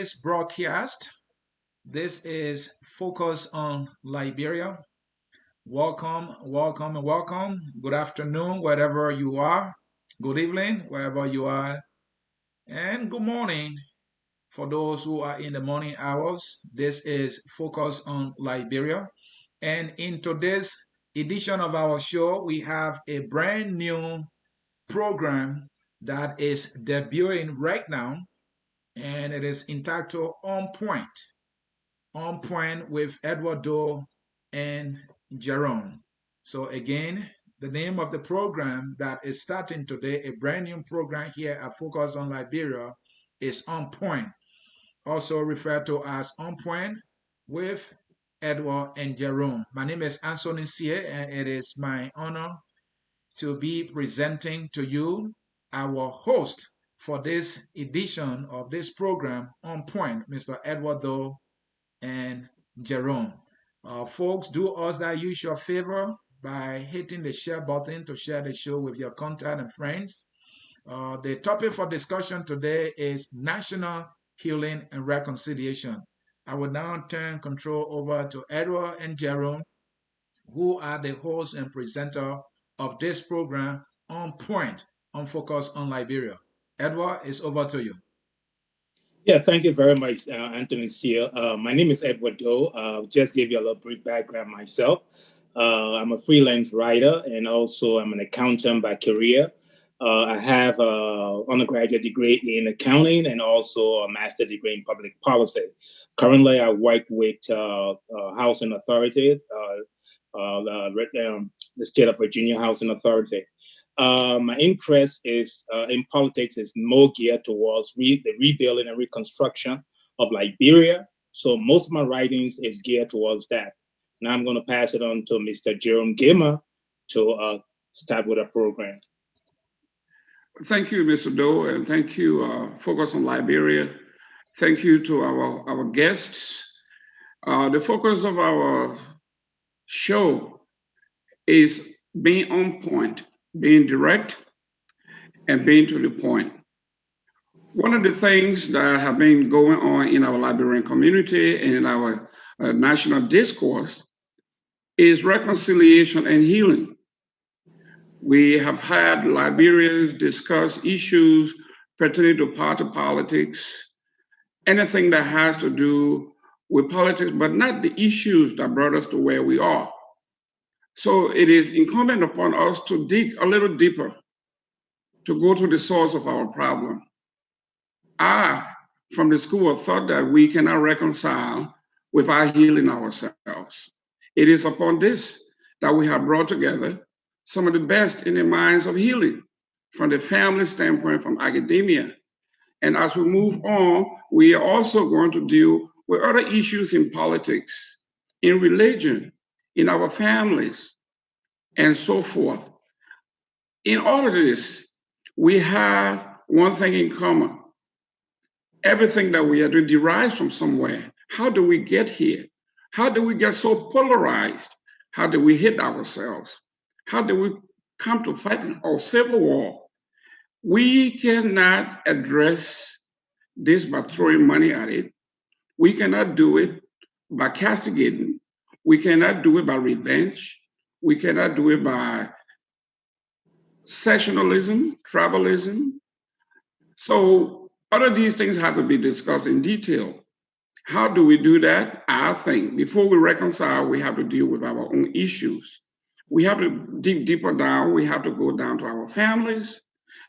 today's broadcast. This is Focus on Liberia. Welcome, welcome, and welcome. Good afternoon, wherever you are. Good evening, wherever you are. And good morning for those who are in the morning hours. This is Focus on Liberia. And in today's edition of our show, we have a brand new program that is debuting right now, and it is entitled On Point. On Point with Edward Doe and Jerome. So again, the name of the program that is starting today, a brand new program here at Focus on Liberia, is On Point, also referred to as On Point with Edward and Jerome. My name is Anthony Sie, and it is my honor to be presenting to you our host for this edition of this program, On Point, Mr. Edward Doe and Jerome. Folks, do us that usual favor by hitting the share button to share the show with your contact and friends. The topic for discussion today is national healing and reconciliation. I will now turn control over to Edward and Jerome, who are the host and presenter of this program, On Point, on Focus on Liberia. Edward, it's over to you. Yeah, thank you very much, Anthony Seal. My name is Edward Doe. Just give you a little brief background myself. I'm a freelance writer and also I'm an accountant by career. I have an undergraduate degree in accounting and also a master's degree in public policy. Currently, I work with Housing Authority, the State of Virginia Housing Authority. My interest is in politics is more geared towards the rebuilding and reconstruction of Liberia. So most of my writings is geared towards that. Now I'm going to pass it on to Mr. Jerome Gamer to start with a program. Thank you, Mr. Doe, and thank you, Focus on Liberia. Thank you to our guests. The focus of our show is being on point, being direct, and being to the point. One of the things that have been going on in our Liberian community and in our national discourse is reconciliation and healing. We have had Liberians discuss issues pertaining to party politics, anything that has to do with politics, but not the issues that brought us to where we are. So it is incumbent upon us to dig a little deeper, to go to the source of our problem. I, from the school of thought that we cannot reconcile without healing ourselves. It is upon this that we have brought together some of the best in the minds of healing, from the family standpoint, from academia. And as we move on, we are also going to deal with other issues in politics, in religion, in our families, and so forth. In all of this, we have one thing in common. Everything that we are doing derives from somewhere. How do we get here? How do we get so polarized? How do we hit ourselves? How do we come to fighting or civil war? We cannot address this by throwing money at it. We cannot do it by castigating. We cannot do it by revenge. We cannot do it by sectionalism, tribalism. So all of these things have to be discussed in detail. How do we do that? I think before we reconcile, we have to deal with our own issues. We have to dig deeper down. We have to go down to our families,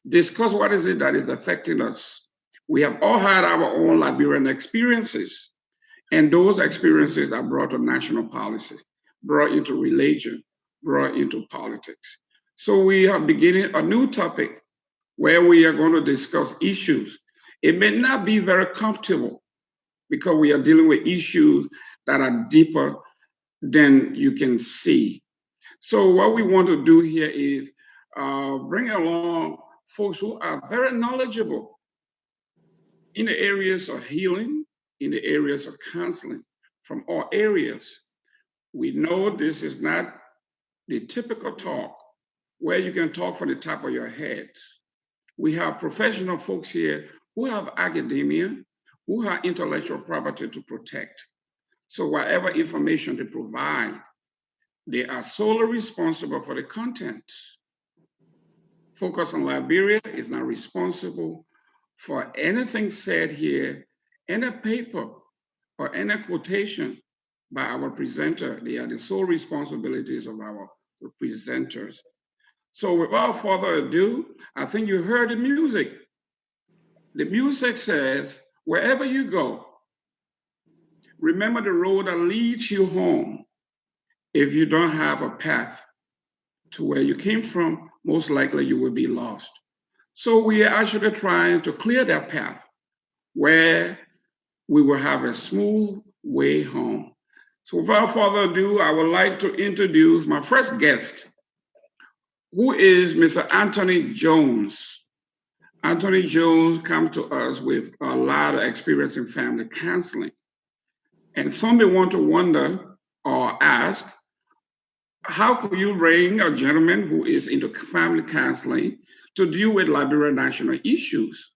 discuss what is it that is affecting us. We have all had our own Liberian experiences, and those experiences are brought to national policy, brought into religion, brought into politics. So we are beginning a new topic where we are going to discuss issues. It may not be very comfortable because we are dealing with issues that are deeper than you can see. So what we want to do here is bring along folks who are very knowledgeable in the areas of healing, in the areas of counseling, from all areas. We know this is not the typical talk where you can talk from the top of your head. We have professional folks here who have academia, who have intellectual property to protect. So whatever information they provide, they are solely responsible for the content. Focus on Liberia is not responsible for anything said here, any paper or any quotation by our presenter. They are the sole responsibilities of our presenters. So without further ado, I think you heard the music. The music says, wherever you go, remember the road that leads you home. If you don't have a path to where you came from, most likely you will be lost. So we are actually trying to clear that path where we will have a smooth way home. So without further ado, I would like to introduce my first guest, who is Mr. Anthony Jones. Anthony Jones comes to us with a lot of experience in family counseling. And some may want to wonder or ask, how could you bring a gentleman who is into family counseling to deal with Liberian national issues?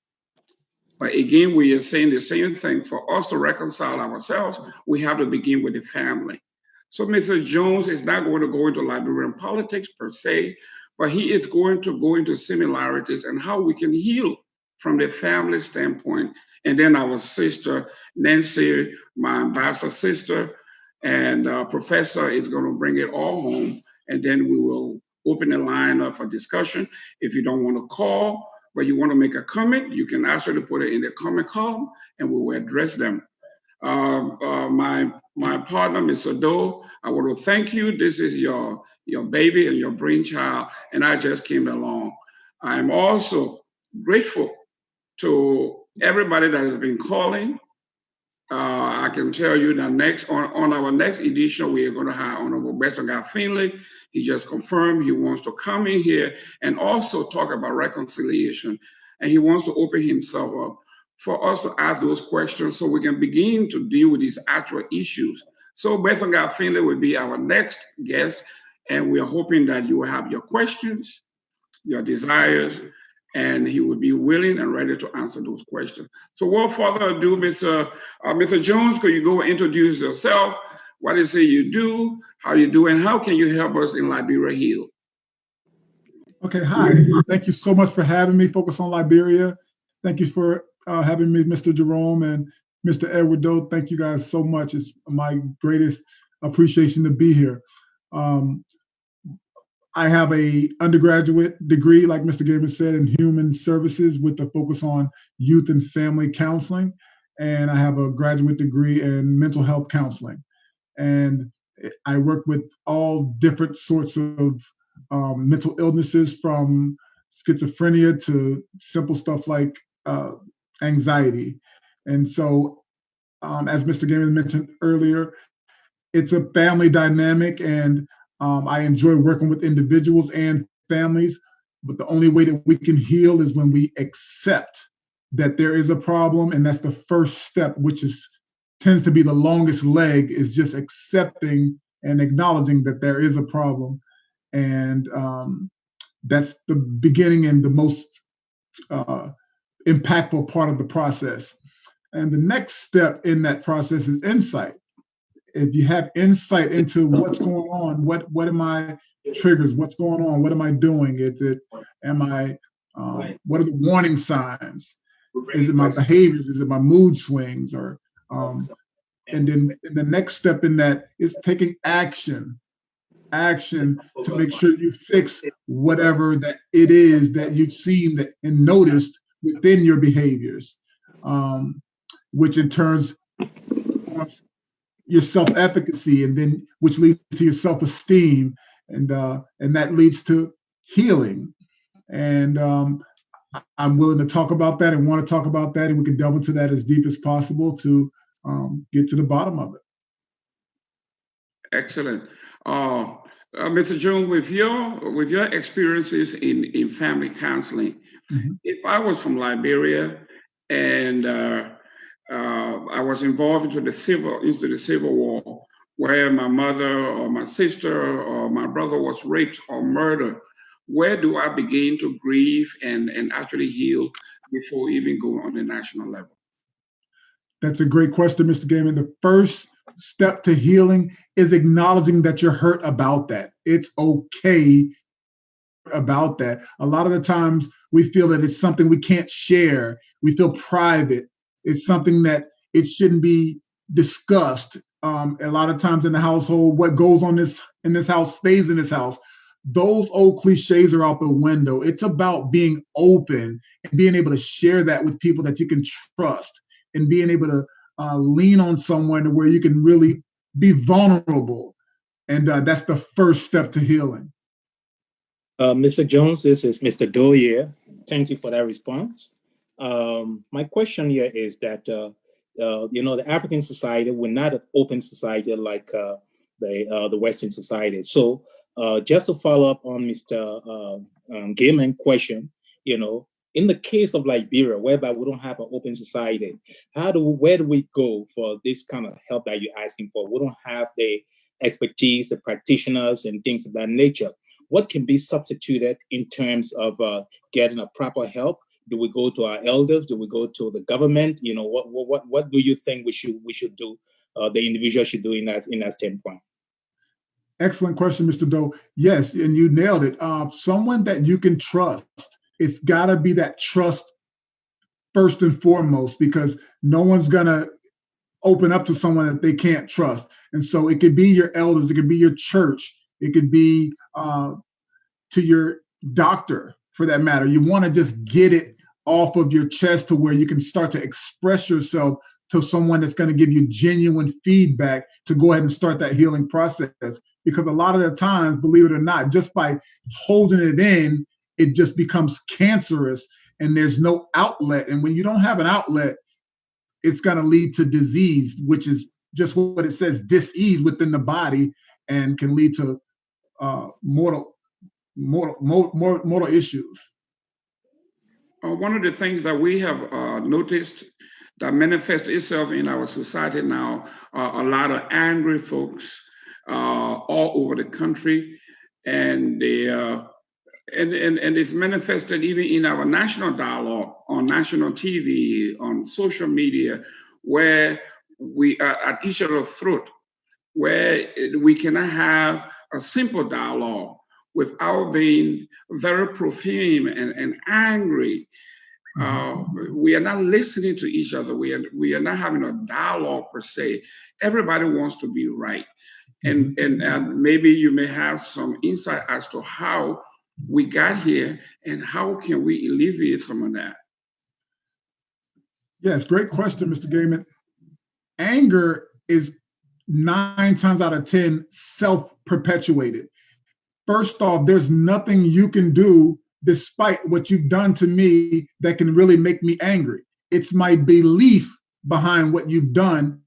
But again, we are saying the same thing. For us to reconcile ourselves, we have to begin with the family. So Mr. Jones is not going to go into Liberian politics per se, but he is going to go into similarities and how we can heal from the family standpoint. And then our sister, Nancy, my ambassador sister, and professor is going to bring it all home. And then we will open the line up for discussion. If you don't want to call, but you want to make a comment, you can actually put it in the comment column and we will address them. My partner, Mr. Doe, I want to thank you. This is your baby and your brainchild, and I just came along. I'm also grateful to everybody that has been calling. I can tell you that on our next edition, we are going to have Honorable Besogah Finley. He just confirmed he wants to come in here and also talk about reconciliation. And he wants to open himself up for us to ask those questions so we can begin to deal with these actual issues. So Besogah Finley will be our next guest. And we are hoping that you will have your questions, your desires, and he will be willing and ready to answer those questions. So without further ado, Mr. Jones, could you go introduce yourself? What is it you do, how you do, and how can you help us in Liberia heal? Okay, hi. Thank you so much for having me, Focus on Liberia. Thank you for having me, Mr. Jerome and Mr. Edward Doe. Thank you guys so much. It's my greatest appreciation to be here. I have a undergraduate degree, like Mr. Gaiman said, in human services with a focus on youth and family counseling. And I have a graduate degree in mental health counseling. And I work with all different sorts of mental illnesses, from schizophrenia to simple stuff like anxiety. And so, as Mr. Gaiman mentioned earlier, it's a family dynamic, and I enjoy working with individuals and families, but the only way that we can heal is when we accept that there is a problem, and that's the first step, which tends to be the longest leg, is just accepting and acknowledging that there is a problem. And that's the beginning and the most impactful part of the process. And the next step in that process is insight. If you have insight into what's going on, what are my triggers? What's going on? What am I doing? What are the warning signs? Is it my behaviors? Is it my mood swings? Or and then the next step in that is taking action to make sure you fix whatever that it is that you've seen and noticed within your behaviors, which in turn forms your self-efficacy, and then which leads to your self-esteem, and that leads to healing. And I'm willing to talk about that and want to talk about that, and we can delve into that as deep as possible to get to the bottom of it. Excellent. Mr. Jones, with your experiences in family counseling, mm-hmm. If I was from Liberia and I was involved into the civil war, where my mother or my sister or my brother was raped or murdered, where do I begin to grieve and actually heal before even going on the national level? That's a great question, Mr. Gaiman. The first step to healing is acknowledging that you're hurt about that. It's okay about that. A lot of the times we feel that it's something we can't share. We feel private. It's something that it shouldn't be discussed. A lot of times in the household, what goes on in this house stays in this house. Those old cliches are out the window. It's about being open and being able to share that with people that you can trust, and being able to lean on someone where you can really be vulnerable. And that's the first step to healing. Mr. Jones, this is Mr. Doye. Thank you for that response. My question here is that, the African society, we're not an open society like the Western society. So just to follow up on Mr. Gaiman's question, in the case of Liberia, whereby we don't have an open society, where do we go for this kind of help that you're asking for? We don't have the expertise, the practitioners, and things of that nature. What can be substituted in terms of getting a proper help? Do we go to our elders? Do we go to the government? What do you think we should do? The individual should do in that standpoint. Excellent question, Mr. Doe. Yes, and you nailed it. Someone that you can trust. It's got to be that trust first and foremost, because no one's gonna open up to someone that they can't trust. And so it could be your elders, it could be your church, it could be to your doctor, for that matter. You want to just get it off of your chest to where you can start to express yourself to someone that's going to give you genuine feedback to go ahead and start that healing process. Because a lot of the times, believe it or not, just by holding it in, it just becomes cancerous and there's no outlet. And when you don't have an outlet, it's going to lead to disease, which is just what it says, dis-ease within the body, and can lead to mortal issues. One of the things that we have noticed that manifests itself in our society now are a lot of angry folks all over the country, and it's manifested even in our national dialogue on national TV, on social media, where we are at each other's throat, where we cannot have a simple dialogue without being very profane and angry. We are not listening to each other. We are not having a dialogue per se. Everybody wants to be right. And maybe you may have some insight as to how we got here and how can we alleviate some of that. Yes, great question, Mr. Gaiman. Anger is 9 times out of 10 self-perpetuated. First off, there's nothing you can do despite what you've done to me that can really make me angry. It's my belief behind what you've done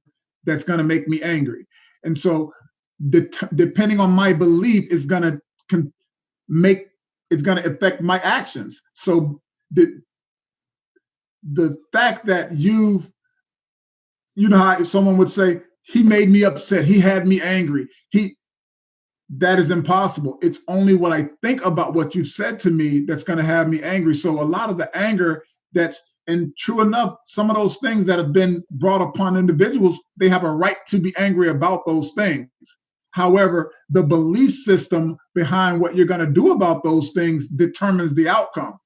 that's going to make me angry. And so depending on my belief is going to affect my actions. So the fact that you know how someone would say, he made me upset, he had me angry, that is impossible. It's only what I think about what you said to me that's going to have me angry. So a lot of the anger and true enough, some of those things that have been brought upon individuals, they have a right to be angry about those things. However, the belief system behind what you're going to do about those things determines the outcome.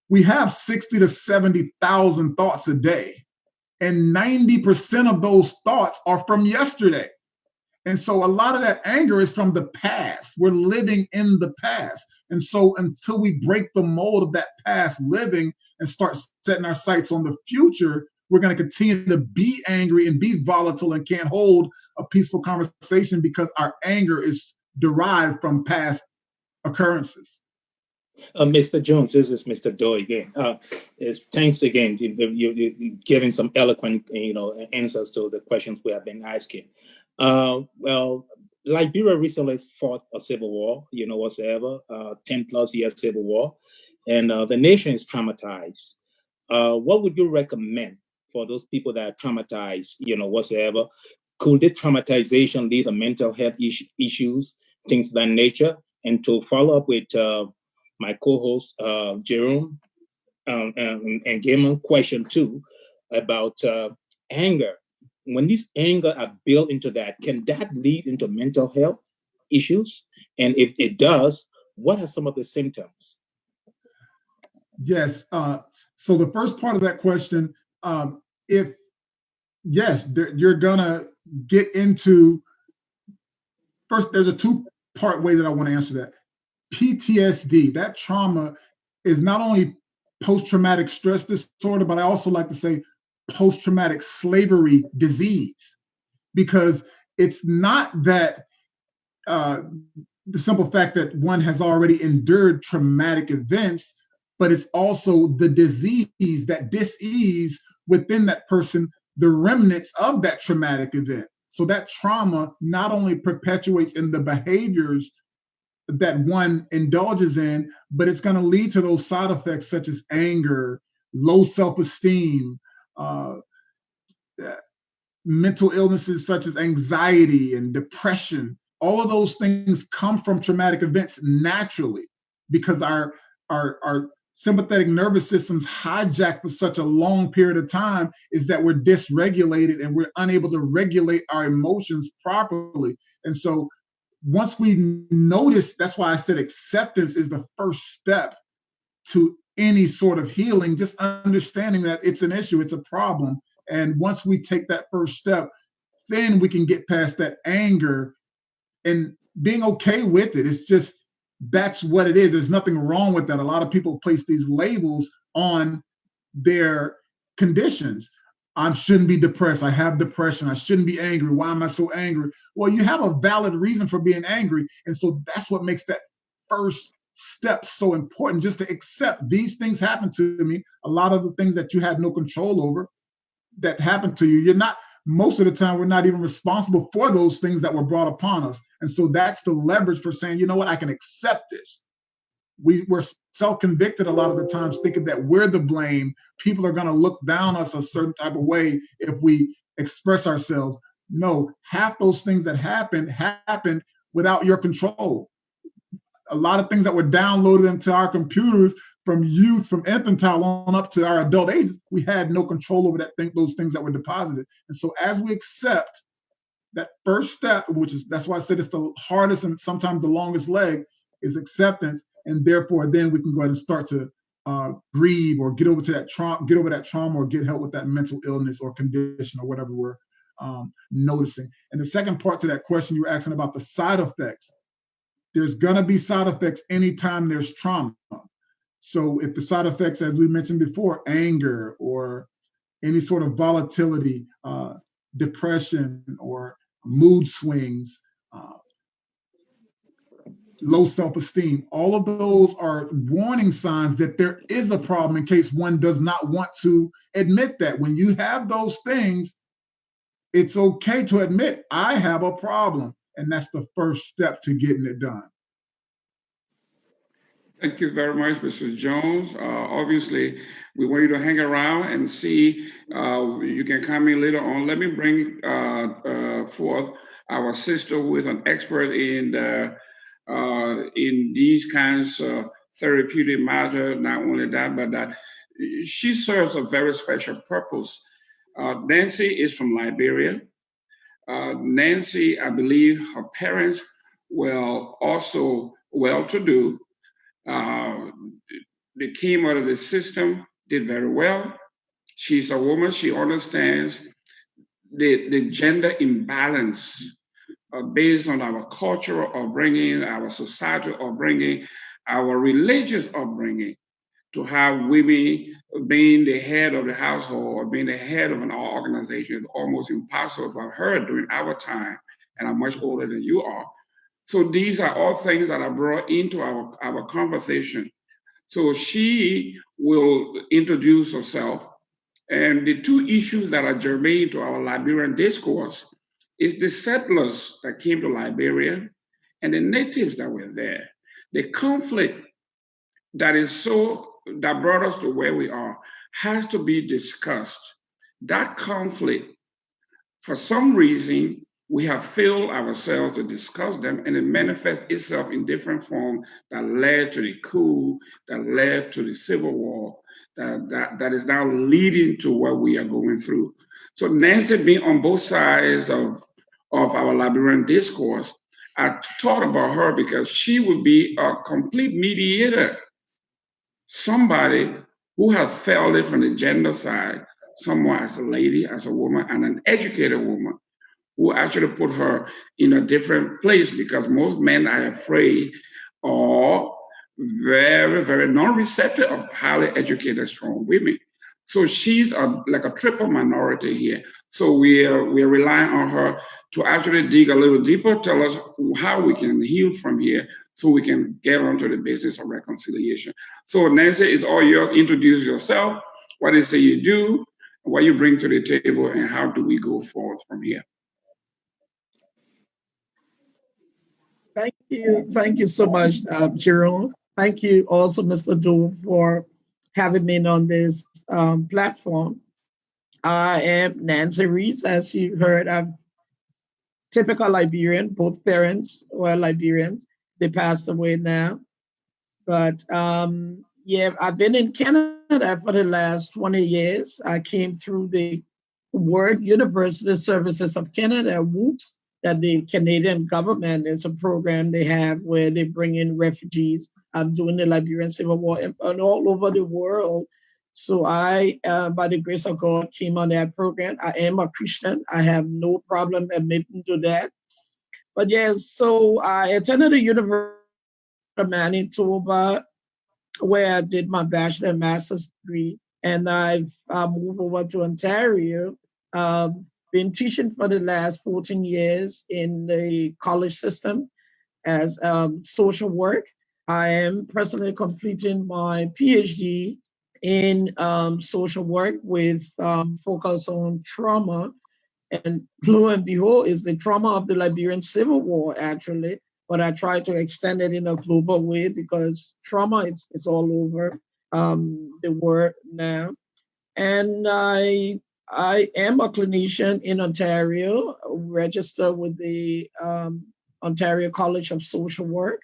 We have 60 to 70,000 thoughts a day, and 90% of those thoughts are from yesterday. And so a lot of that anger is from the past. We're living in the past. And so until we break the mold of that past living and start setting our sights on the future, we're going to continue to be angry and be volatile and can't hold a peaceful conversation because our anger is derived from past occurrences. Mr. Jones, this is Mr. Doe again. Thanks again. You're giving some eloquent, answers to the questions we have been asking. Well, Liberia recently fought a civil war, 10 plus year civil war, and the nation is traumatized. What would you recommend for those people that are traumatized, whatsoever? Could this traumatization lead to mental health issues, things of that nature? And to follow up with my co-host, Jerome, and Gaiman question too, about anger, when these anger are built into that, can that lead into mental health issues? And if it does, what are some of the symptoms? Yes. So the first part of that question, if yes, you're gonna get into, first, there's a two-part way that I want to answer that. PTSD, that trauma, is not only post-traumatic stress disorder, but I also like to say post-traumatic slavery disease, because it's not that the simple fact that one has already endured traumatic events, but it's also the disease, that dis-ease within that person, the remnants of that traumatic event. So that trauma not only perpetuates in the behaviors that one indulges in, but it's going to lead to those side effects such as anger, low self-esteem, mental illnesses such as anxiety and depression. All of those things come from traumatic events naturally, because our sympathetic nervous system's hijacked for such a long period of time is that we're dysregulated and we're unable to regulate our emotions properly. And so once we notice, that's why I said acceptance is the first step to any sort of healing, just understanding that it's an issue, it's a problem. And once we take that first step, then we can get past that anger and being okay with it. It's just, that's what it is. There's nothing wrong with that. A lot of people place these labels on their conditions. I shouldn't be depressed. I have depression. I shouldn't be angry. Why am I so angry? Well, you have a valid reason for being angry. And so that's what makes that first step so important, just to accept these things happen to me. A lot of the things that you had no control over that happened to you, you're not, most of the time, we're not even responsible for those things that were brought upon us. And so that's the leverage for saying, you know what, I can accept this. We're self-convicted a lot of the times, thinking that we're the blame. People are going to look down us a certain type of way if we express ourselves. No, half those things that happened without your control. A lot of things that were downloaded into our computers from youth, from infantile on up to our adult age, we had no control over those things that were deposited. And so as we accept that first step, that's why I said it's the hardest and sometimes the longest leg, is acceptance. And therefore, then we can go ahead and start to grieve or get over that trauma, or get help with that mental illness or condition or whatever we're noticing. And the second part to that question, you were asking about the side effects. There's gonna be side effects anytime there's trauma. So if the side effects, as we mentioned before, anger or any sort of volatility, depression or mood swings, low self-esteem, all of those are warning signs that there is a problem, in case one does not want to admit that. When you have those things, it's okay to admit, I have a problem. And that's the first step to getting it done. Thank you very much, Mr. Jones. Obviously, we want you to hang around and see. You can come in later on. Let me bring forth our sister, who is an expert in these kinds of therapeutic matters. Not only that, but that she serves a very special purpose. Nancy is from Liberia. Nancy, I believe her parents were also well-to-do. They came out of the system, did very well. She's a woman, she understands the gender imbalance based on our cultural upbringing, our societal upbringing, our religious upbringing, to have women being the head of the household or being the head of an organization is almost impossible for her during our time, and I'm much older than you are. So these are all things that are brought into our conversation. So she will introduce herself. And the two issues that are germane to our Liberian discourse is the settlers that came to Liberia and the natives that were there. The conflict that brought us to where we are has to be discussed. That conflict, for some reason, we have failed ourselves to discuss them, and it manifests itself in different forms that led to the coup, that led to the civil war, that is now leading to what we are going through. So Nancy being on both sides of our Liberian discourse, I thought about her because she would be a complete mediator, somebody who has felt it from the gender side, someone as a lady, as a woman, and an educated woman who actually put her in a different place because most men are afraid or very, very non-receptive of highly educated, strong women. So she's like a triple minority here. So we're relying on her to actually dig a little deeper, tell us how we can heal from here so we can get onto the business of reconciliation. So Nancy, it's all yours. Introduce yourself, what is it you do, what you bring to the table, and how do we go forward from here? Thank you so much, Jerome. Thank you also, Mr. Doe, for having me on this platform. I am Nancy Reese, as you heard. I'm typical Liberian. Both parents were Liberian. They passed away now. But yeah, I've been in Canada for the last 20 years. I came through the World University Services of Canada, WOOCS, that the Canadian government is a program they have where they bring in refugees during the Liberian Civil War and all over the world. So I, by the grace of God, came on that program. I am a Christian. I have no problem admitting to that. But yes, so I attended the University of Manitoba where I did my bachelor and master's degree. And I've moved over to Ontario. Been teaching for the last 14 years in the college system as social work. I am presently completing my PhD in social work with focus on trauma. And lo and behold, is the trauma of the Liberian Civil War, actually. But I try to extend it in a global way because trauma is all over the world now. And I am a clinician in Ontario, registered with the Ontario College of Social Work.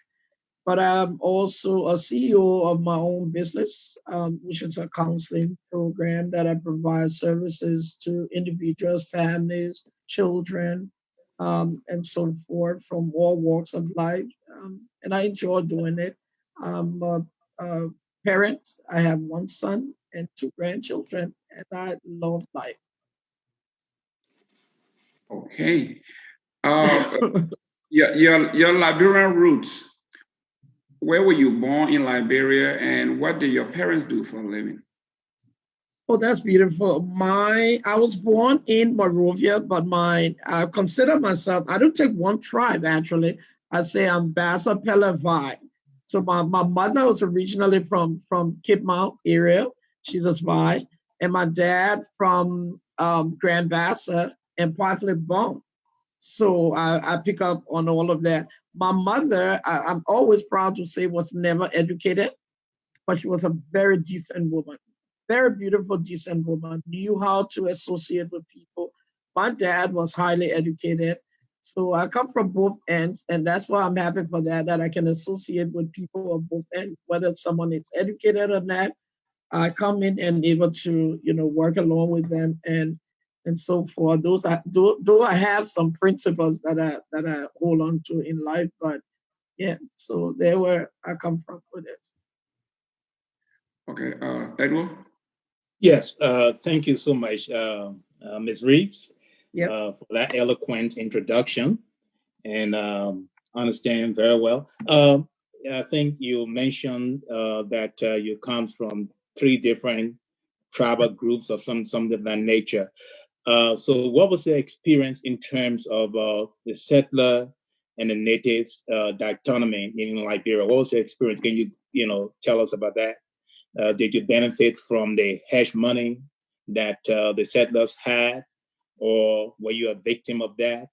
But I'm also a CEO of my own business, which is a counseling program that I provide services to individuals, families, children, and so forth from all walks of life. And I enjoy doing it. I'm a parent. I have one son and two grandchildren, and I love life. Okay. Your Liberian roots. Where were you born in Liberia, and what did your parents do for a living? Oh, that's beautiful. I was born in Monrovia, but I consider myself, I don't take one tribe actually. I say I'm Bassa Pele Vai. So my mother was originally from Kipmouth area. She's a Vai. And my dad from Grand Bassa and partly Bon. So I pick up on all of that. My mother, I'm always proud to say, was never educated, but she was a very decent woman, very beautiful, decent woman, knew how to associate with people. My dad was highly educated. So I come from both ends, and that's why I'm happy for that I can associate with people of both ends, whether someone is educated or not. I come in and able to, work along with them and so forth. Those do I have some principles that I hold on to in life, but yeah, so there where I come from with this. Okay, Edward? Yes, thank you so much, Ms. Reeves, Yep. For that eloquent introduction, and understand very well. I think you mentioned that you come from 3 different tribal groups of some of that nature. So what was the experience in terms of the settler and the natives dichotomy in Liberia? What was the experience? Can you tell us about that? Did you benefit from the hash money that the settlers had, or were you a victim of that?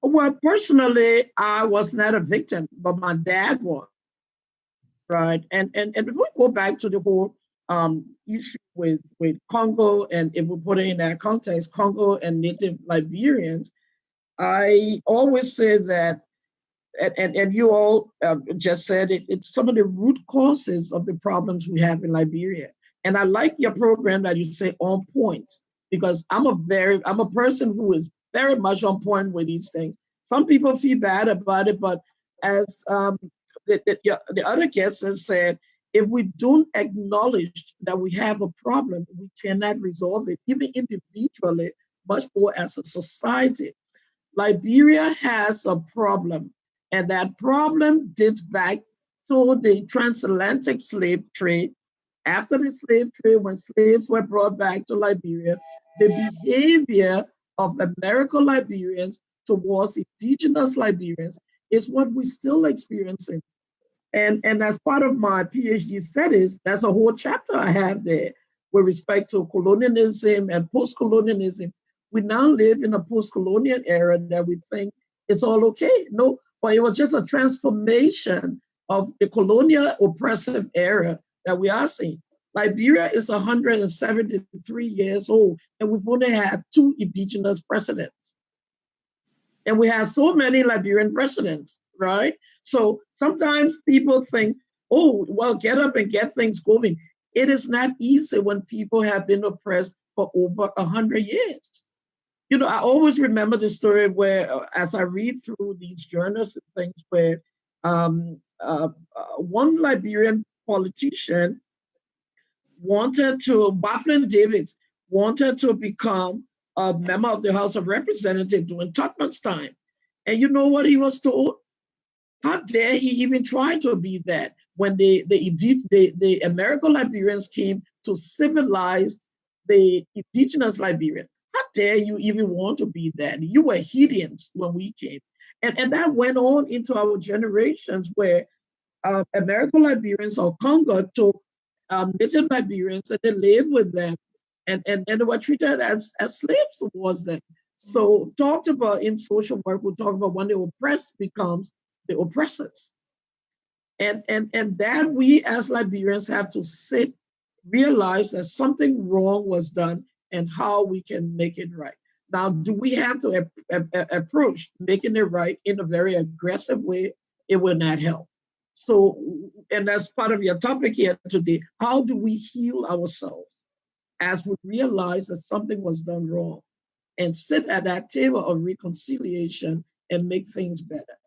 Well, personally, I was not a victim, but my dad was, right? And if we go back to the whole issue with Congo, and if we put it in that context, Congo and native Liberians, I always say that, and you all just said it, it's some of the root causes of the problems we have in Liberia. And I like your program that you say on point, because I'm a person who is very much on point with these things. Some people feel bad about it, but as the other guest has said, if we don't acknowledge that we have a problem, we cannot resolve it, even individually, much more as a society. Liberia has a problem, and that problem dates back to the transatlantic slave trade. After the slave trade, when slaves were brought back to Liberia, the behavior of American Liberians towards indigenous Liberians is what we're still experiencing. And as part of my PhD studies, that's a whole chapter I have there with respect to colonialism and post-colonialism. We now live in a post-colonial era that we think it's all okay. No, but it was just a transformation of the colonial oppressive era that we are seeing. Liberia is 173 years old, and we've only had 2 indigenous presidents. And we have so many Liberian presidents, right? So sometimes people think, oh, well, get up and get things going. It is not easy when people have been oppressed for over 100 years. You know, I always remember the story where, as I read through these journals and things, where one Liberian politician Baflin Davids wanted to become a member of the House of Representatives during Tubman's time. And you know what he was told? How dare he even try to be that when the American Liberians came to civilize the indigenous Liberian? How dare you even want to be that? You were Haitians when we came. And that went on into our generations where American Liberians or Congo took native Liberians and they lived with them and they were treated as slaves towards them. So talked about in social work, we talk about when the oppressed becomes the oppressors. And that we as Liberians have to realize that something wrong was done and how we can make it right. Now, do we have to approach making it right in a very aggressive way? It will not help. So, and that's part of your topic here today. How do we heal ourselves as we realize that something was done wrong and sit at that table of reconciliation and make things better?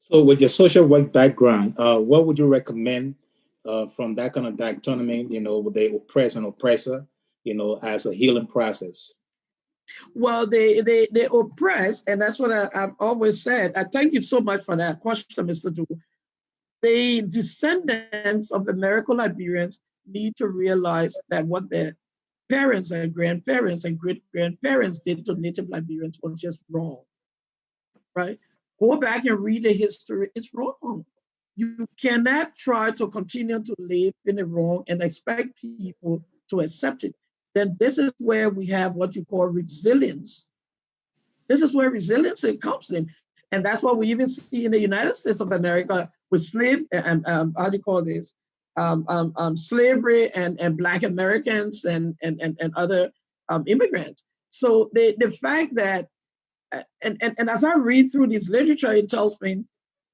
So with your social work background, what would you recommend from that kind of dichotomy, with the oppressed and oppressor, as a healing process? Well, they oppress, and that's what I've always said. I thank you so much for that question, Mr. Du. The descendants of American Liberians need to realize that what their parents and grandparents and great-grandparents did to Native Liberians was just wrong, right? Go back and read the history. It's wrong. You cannot try to continue to live in the wrong and expect people to accept it. Then this is where we have what you call resilience. This is where resilience comes in. And that's what we even see in the United States of America with slavery and slavery and Black Americans and other immigrants. So the fact that, and as I read through this literature, it tells me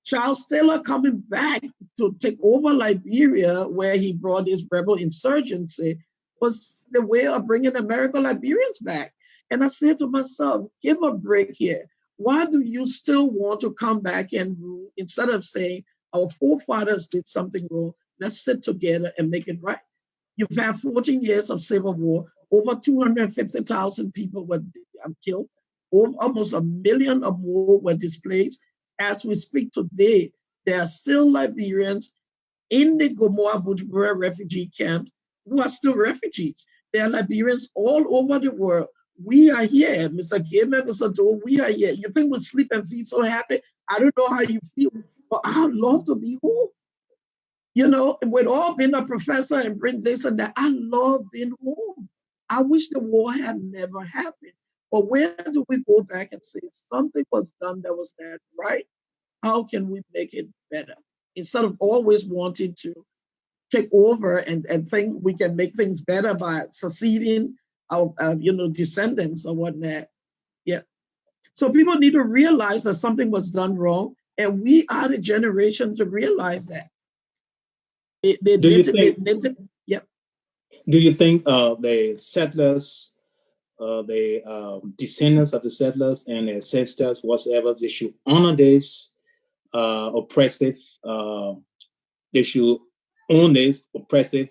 Charles Taylor coming back to take over Liberia, where he brought his rebel insurgency, was the way of bringing American Liberians back. And I said to myself, give a break here. Why do you still want to come back and rule instead of saying our forefathers did something wrong? Let's sit together and make it right. You've had 14 years of civil war. Over 250,000 people were killed. Almost 1 million or more were displaced. As we speak today, there are still Liberians in the Gomoa-Bujumbura refugee camps who are still refugees. There are Liberians all over the world. We are here, Mr. Gamer, Mr. Joe, we are here. You think we'll sleep and feel so happy? I don't know how you feel, but I love to be home. We've all been a professor and bring this and that. I love being home. I wish the war had never happened. But where do we go back and say something was done that was not right? How can we make it better? Instead of always wanting to take over and think we can make things better by succeeding our descendants or whatnot. Yeah. So people need to realize that something was done wrong, and we are the generation to realize that. Do you think the settlers the descendants of the settlers and their ancestors, whatsoever, they should honor this oppressive, they should own this oppressive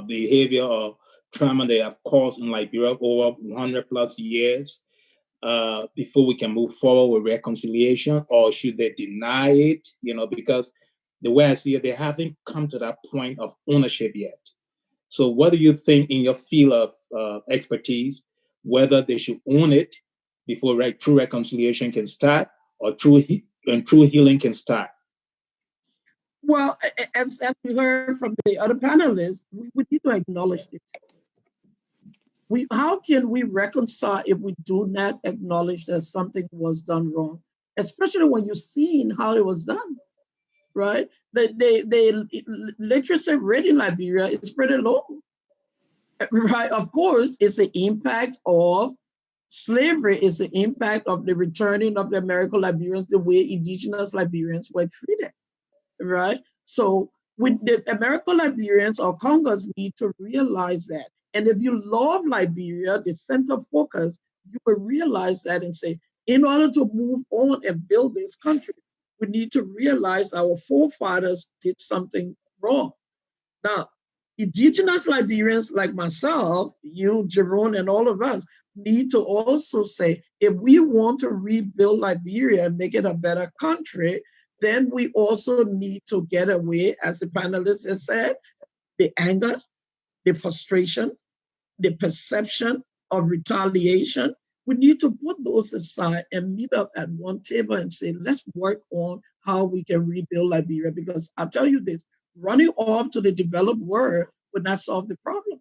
behavior or trauma they have caused in Liberia over 100 plus years before we can move forward with reconciliation, or should they deny it? Because the way I see it, they haven't come to that point of ownership yet. So what do you think in your field of expertise, whether they should own it before true reconciliation can start, or true healing can start? Well, as we heard from the other panelists, we need to acknowledge this. How can we reconcile if we do not acknowledge that something was done wrong, especially when you're seeing how it was done, right? The literacy rate in Liberia is pretty low, right? Of course, it's the impact of slavery, it's the impact of the returning of the American Liberians, the way indigenous Liberians were treated, right? So with the American Liberians or Congos need to realize that. And if you love Liberia, the center focus, you will realize that and say, in order to move on and build this country, we need to realize our forefathers did something wrong. Now, indigenous Liberians like myself, you, Jerome, and all of us need to also say, if we want to rebuild Liberia and make it a better country, then we also need to get away, as the panelists have said, the anger, the frustration, the perception of retaliation. We need to put those aside and meet up at one table and say, let's work on how we can rebuild Liberia. Because I'll tell you this, running off to the developed world would not solve the problem.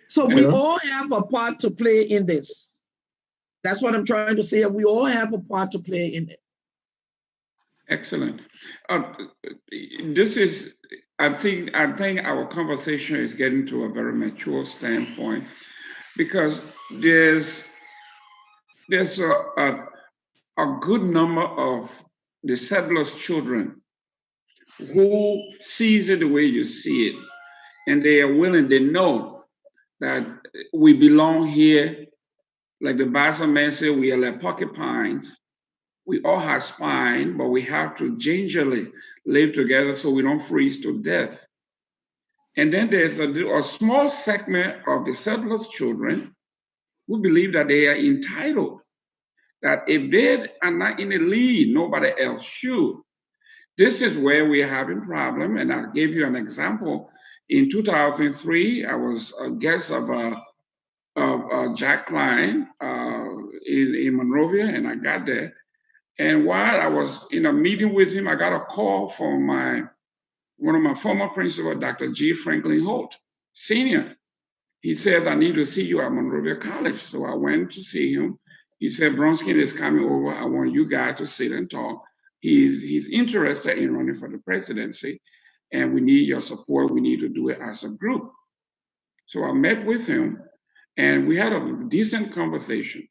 So we all have a part to play in this. That's what I'm trying to say. We all have a part to play in it. Excellent. I think our conversation is getting to a very mature standpoint, because there's a good number of the settlers' children who sees it the way you see it, and they are willing, they know that we belong here. Like the Bassa man said, we are like porcupines. We all have spine, but we have to gingerly live together so we don't freeze to death. And then there's a small segment of the settlers' children who believe that they are entitled, that if they are not in the lead, nobody else should. This is where we're having problem. And I'll give you an example. In 2003, I was a guest of Jack Klein in Monrovia, and I got there. And while I was in a meeting with him, I got a call from one of my former principals, Dr. G. Franklin Holt, Sr. He said, I need to see you at Monrovia College. So I went to see him. He said, Bronskin is coming over. I want you guys to sit and talk. He's interested in running for the presidency, and we need your support. We need to do it as a group. So I met with him, and we had a decent conversation.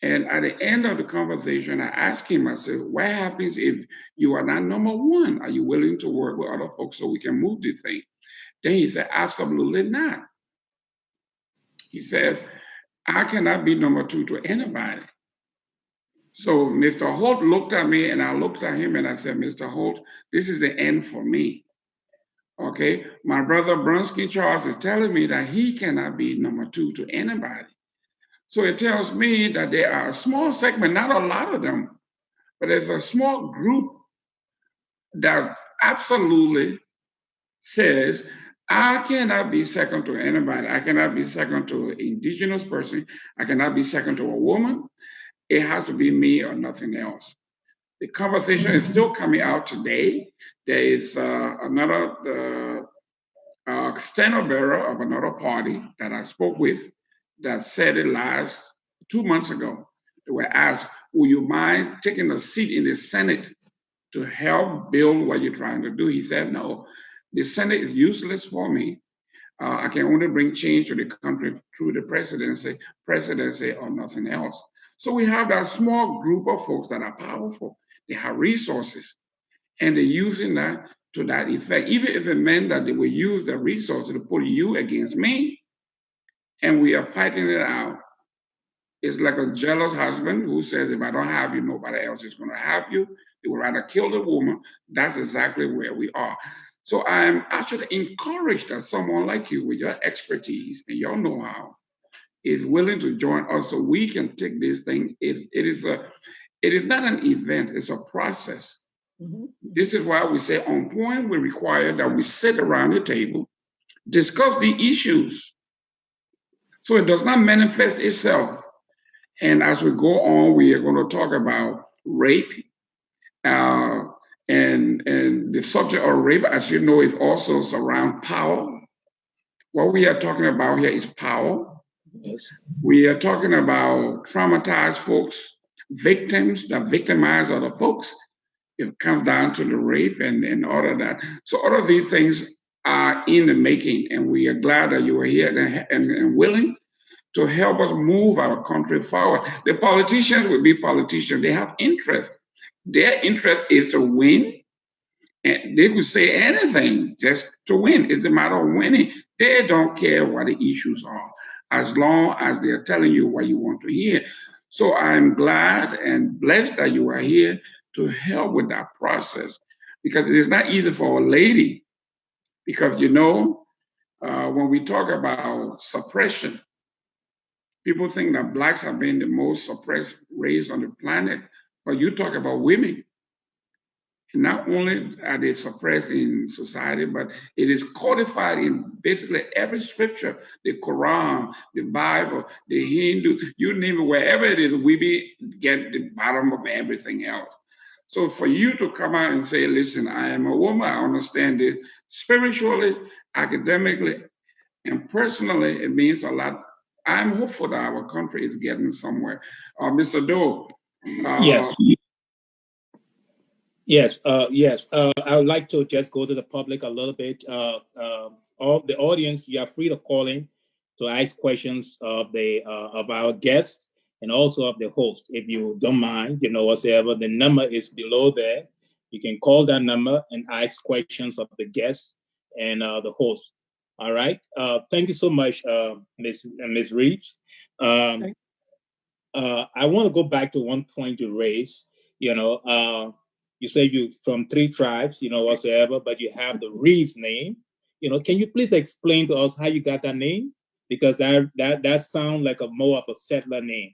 And at the end of the conversation, I asked him, I said, what happens if you are not number one? Are you willing to work with other folks so we can move the thing? Then he said, absolutely not. He says, I cannot be number two to anybody. So Mr. Holt looked at me, and I looked at him, and I said, Mr. Holt, this is the end for me. Okay, my brother Brunsky Charles is telling me that he cannot be number two to anybody. So it tells me that there are a small segment, not a lot of them, but there's a small group that absolutely says, I cannot be second to anybody. I cannot be second to an indigenous person. I cannot be second to a woman. It has to be me or nothing else. The conversation is still coming out today. There is another standard bearer of another party that I spoke with that said it last 2 months ago. They were asked, will you mind taking a seat in the Senate to help build what you're trying to do? He said, no, the Senate is useless for me. I can only bring change to the country through the presidency or nothing else. So we have that small group of folks that are powerful. They have resources, and they're using that to that effect. Even if it meant that they would use the resources to put you against me, and we are fighting it out. It's like a jealous husband who says, if I don't have you, nobody else is going to have you. They would rather kill the woman. That's exactly where we are. So I'm actually encouraged that someone like you with your expertise and your know-how is willing to join us so we can take this thing. It is not an event, it's a process. Mm-hmm. This is why we say on point, we require that we sit around the table, discuss the issues, so it does not manifest itself. And as we go on, we are going to talk about rape. And the subject of rape, as you know, is also around power. What we are talking about here is power. Yes. We are talking about traumatized folks, victims, the victimized other folks. It comes down to the rape and all of that. So all of these things are in the making, and we are glad that you are here and willing to help us move our country forward. The politicians will be politicians. They have interest. Their interest is to win, and they could say anything just to win. It's a matter of winning. They don't care what the issues are, as long as they're telling you what you want to hear. So I'm glad and blessed that you are here to help with that process, because it is not easy for a lady, because when we talk about suppression, people think that Blacks have been the most suppressed race on the planet, but you talk about women. Not only are they suppressed in society, but it is codified in basically every scripture, the Quran, the Bible, the Hindu, you name it, wherever it is, we get the bottom of everything else. So for you to come out and say, listen, I am a woman, I understand it spiritually, academically, and personally, it means a lot. I'm hopeful that our country is getting somewhere. Mr. Doe. Yes. Yes. I would like to just go to the public a little bit. All the audience, you are free to call in to ask questions of our guests and also of the host, if you don't mind. Whatsoever, the number is below there. You can call that number and ask questions of the guests and the host. All right. Thank you so much, Ms. Reeves. I want to go back to one point you raised. You say you from 3 tribes, whatsoever, but you have the Reeves name. Can you please explain to us how you got that name? Because that sounds like more of a settler name.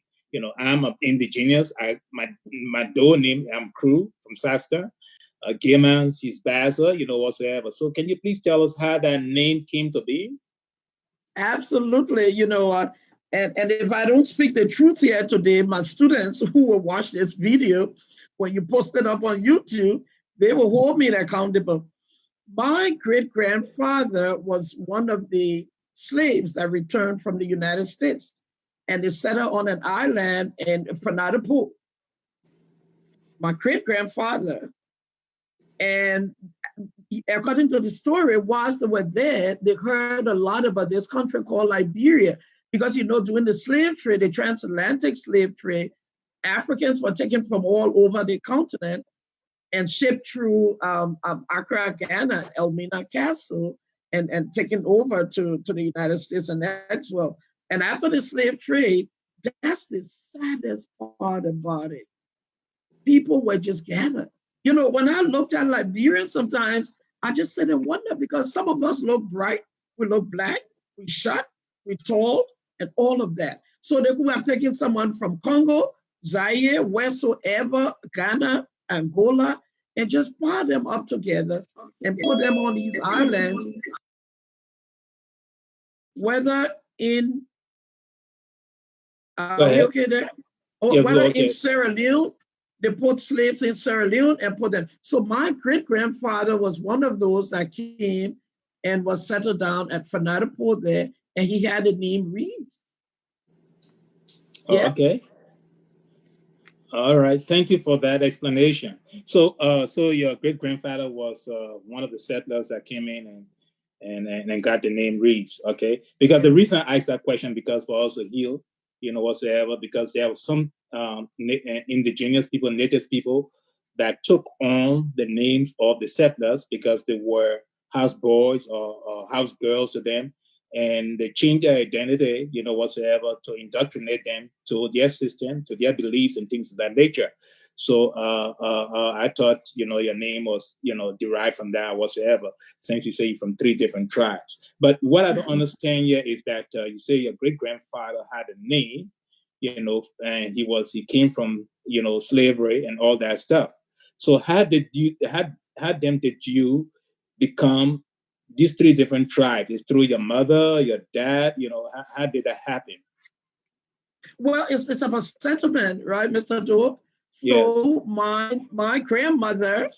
I'm indigenous. My Doe name, I'm Crew from Shasta. Gaiman, she's Bassa, whatsoever. So can you please tell us how that name came to be? Absolutely. And if I don't speak the truth here today, my students who will watch this video, when you post it up on YouTube, they will hold me accountable. My great-grandfather was one of the slaves that returned from the United States, and they settled on an island in Fanadapu. My great-grandfather, and according to the story, whilst they were there, they heard a lot about this country called Liberia, because during the slave trade, the transatlantic slave trade, Africans were taken from all over the continent and shipped through Accra, Ghana, Elmina Castle, and taken over to the United States and Exwell. And after the slave trade, that's the saddest part about it. People were just gathered. When I looked at Liberians sometimes, I just sit and wonder, because some of us look bright, we look black, we short, we tall, and all of that. So they could have taken someone from Congo, Zaire, wheresoever, Ghana, Angola, and just pile them up together and put them on these islands, whether in in Sierra Leone. They put slaves in Sierra Leone and put them. So my great-grandfather was one of those that came and was settled down at Fanadapu there, and he had the name Reeves. Yeah. Okay. All right. Thank you for that explanation. So your great-grandfather was one of the settlers that came in and got the name Reeves. Okay. Because the reason I asked that question, because for us to heal, whatsoever, because there was some indigenous people, native people that took on the names of the settlers because they were houseboys or house girls to them. and they change their identity, whatsoever, to indoctrinate them to their system, to their beliefs and things of that nature. So I thought, your name was, derived from that whatsoever, since you say you're from 3 different tribes. But what I don't understand here is that you say your great-grandfather had a name, and he came from, slavery and all that stuff. So how did you become these 3 different tribes? Is through your mother, your dad? How did that happen? Well, it's about settlement, right, Mr. Doe? So yes. My grandmother,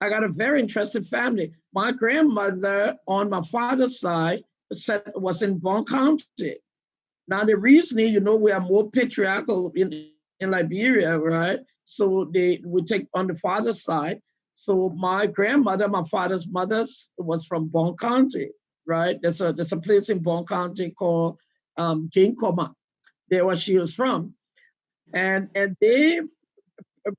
I got a very interesting family. My grandmother on my father's side was in Bon County. Now the reasoning, we are more patriarchal in Liberia, right? So we take on the father's side. So my grandmother, my father's mother, was from Bon County, right? There's a place in Bon County called Ginkoma. There where she was from. And they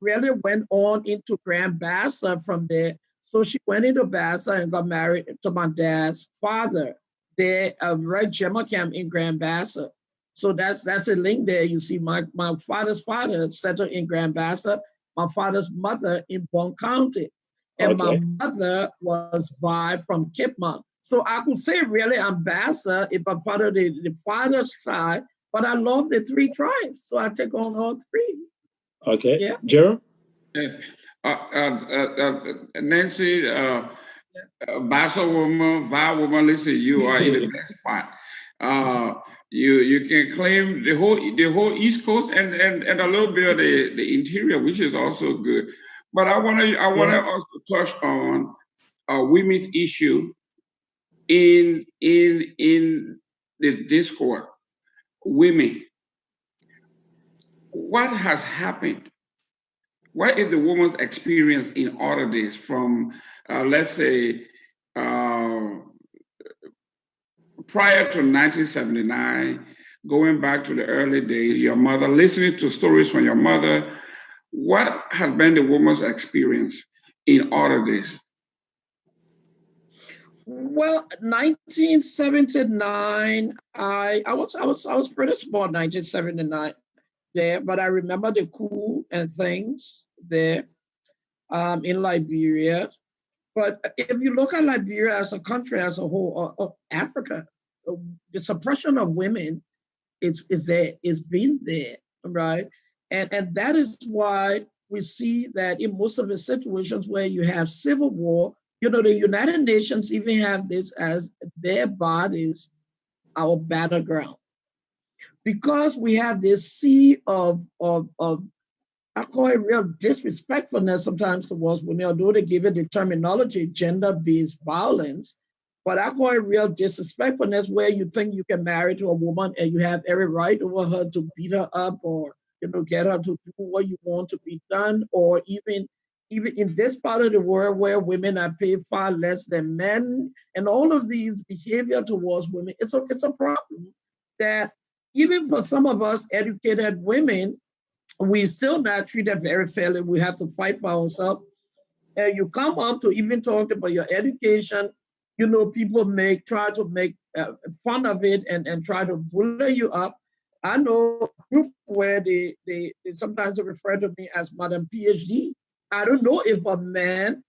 really went on into Grand Bassa from there. So she went into Bassa and got married to my dad's father. They Red Gemma camp in Grand Bassa. So that's a link there. You see, my father's father settled in Grand Bassa, my father's mother in Bon County. And my mother was Vi from Kipma. So I could say really I'm Bassa if I'm part of the father's side, but I love the 3 tribes. So I take on all 3. Okay. Yeah. Gerald? Nancy, Bassa woman, Vi woman, listen, you are in the best spot. You can claim the whole East Coast and a little bit of the interior, which is also good. But I want to also touch on women's issue in the Discord. Women, what has happened? What is the woman's experience in all of this from, let's say, prior to 1979, going back to the early days, your mother, listening to stories from your mother, what has been the woman's experience in all of this? Well, 1979, I was pretty small, 1979 there, but I remember the coup and things there in Liberia. But if you look at Liberia as a country as a whole, Africa, the suppression of women it's been there, right? And that is why we see that in most of the situations where you have civil war, the United Nations even have this as their bodies, our battleground. Because we have this sea of I call it real disrespectfulness sometimes towards women, although they give it the terminology gender-based violence, but I call it real disrespectfulness where you think you can marry to a woman and you have every right over her to beat her up or get her to do what you want to be done, or even in this part of the world where women are paid far less than men, and all of these behavior towards women, it's a problem that even for some of us educated women, we still not treated very fairly. We have to fight for ourselves. And you come up to even talk about your education, people try to make fun of it and try to bully you up. I know a group where they sometimes refer to me as Madam PhD. I don't know if a man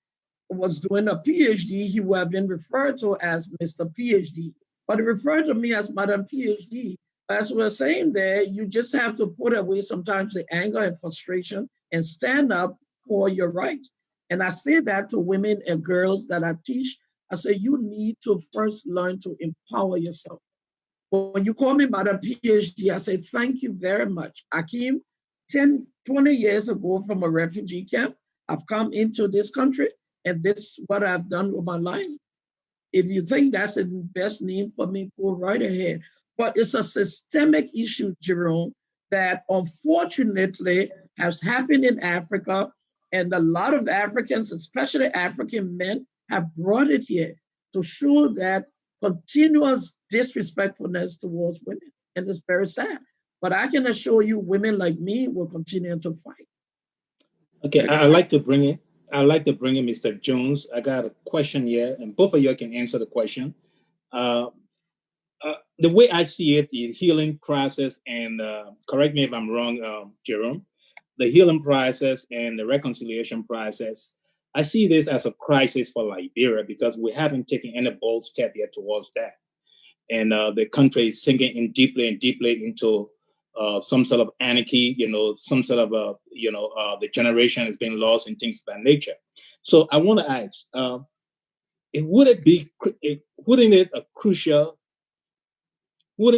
was doing a PhD, he would have been referred to as Mr. PhD, but he referred to me as Madam PhD. As we're saying there, you just have to put away sometimes the anger and frustration and stand up for your rights. And I say that to women and girls that I teach. I say, you need to first learn to empower yourself. When you call me Madam PhD, I say, thank you very much. I came 10, 20 years ago from a refugee camp. I've come into this country, and this is what I've done with my life. If you think that's the best name for me, go right ahead. But it's a systemic issue, Jerome, that unfortunately has happened in Africa. And a lot of Africans, especially African men, have brought it here to show that continuous disrespectfulness towards women. And it's very sad. But I can assure you, women like me will continue to fight. Okay, I'd like to bring in Mr. Jones. I got a question here, and both of you can answer the question. the way I see it, the healing process, and correct me if I'm wrong, Jerome, the healing process and the reconciliation process, I see this as a crisis for Liberia because we haven't taken any bold step yet towards that. And the country is sinking in deeply and deeply into some sort of anarchy, some sort of, the generation is being lost and things of that nature. So I want to ask, wouldn't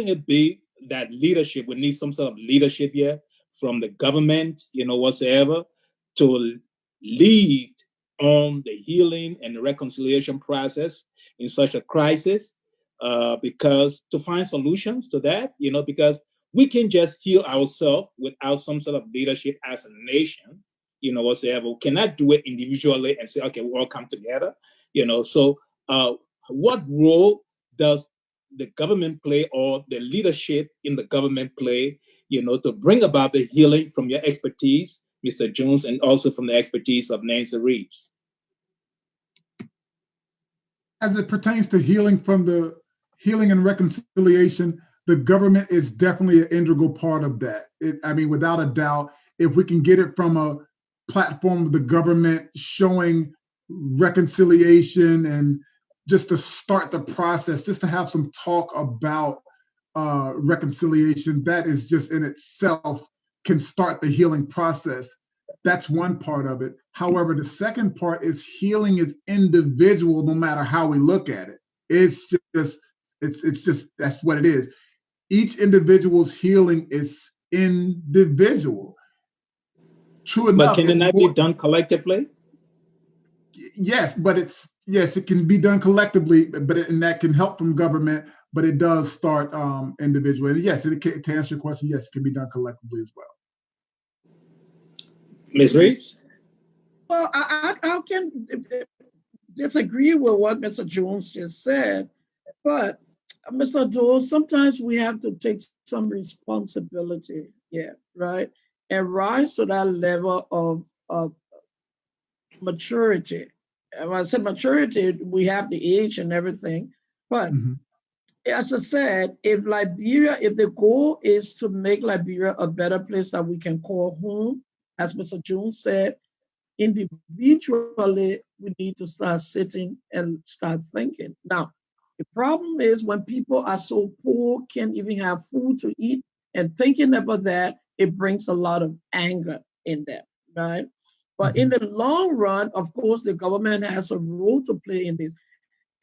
it be that leadership, we need some sort of leadership here from the government, whatsoever, to lead on the healing and the reconciliation process in such a crisis, because to find solutions to that, because we can just heal ourselves without some sort of leadership as a nation, whatsoever. We cannot do it individually and say, okay, we all come together, So what role does the government play, or the leadership in the government play, to bring about the healing from your expertise, Mr. Jones, and also from the expertise of Nancy Reeves? As it pertains to healing and reconciliation, the government is definitely an integral part of that. Without a doubt, if we can get it from a platform of the government showing reconciliation and just to start the process, just to have some talk about reconciliation, that is just in itself can start the healing process. That's one part of it. However, the second part is healing is individual, no matter how we look at it. It's just that's what it is. Each individual's healing is individual. True enough. But can it not be done collectively? Yes, but it can be done collectively, and that can help from government, but it does start individually. And yes, to answer your question, yes, it can be done collectively as well. Ms. Reeves? Well, I can disagree with what Mr. Jones just said, but Mr. Jones, sometimes we have to take some responsibility, right? And rise to that level of maturity. When I said maturity, we have the age and everything, but as I said, if the goal is to make Liberia a better place that we can call home, as Mr. Jones said, individually, we need to start sitting and start thinking. Now, the problem is when people are so poor, can't even have food to eat, and thinking about that, it brings a lot of anger in them, right? But in the long run, of course, the government has a role to play in this.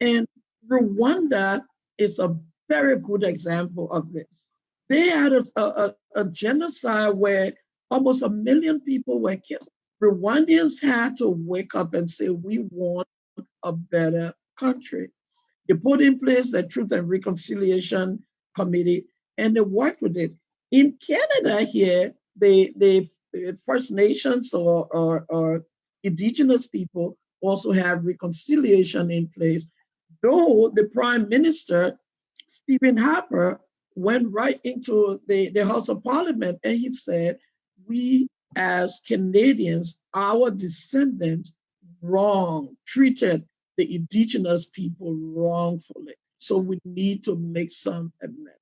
And Rwanda is a very good example of this. They had a genocide where almost 1 million people were killed. Rwandans had to wake up and say, we want a better country. They put in place the Truth and Reconciliation Committee, and they worked with it. In Canada here, the First Nations or Indigenous people also have reconciliation in place. Though the Prime Minister, Stephen Harper, went right into the House of Parliament and he said, we as Canadians, our descendants treated the Indigenous people wrongfully. So we need to make some amendments.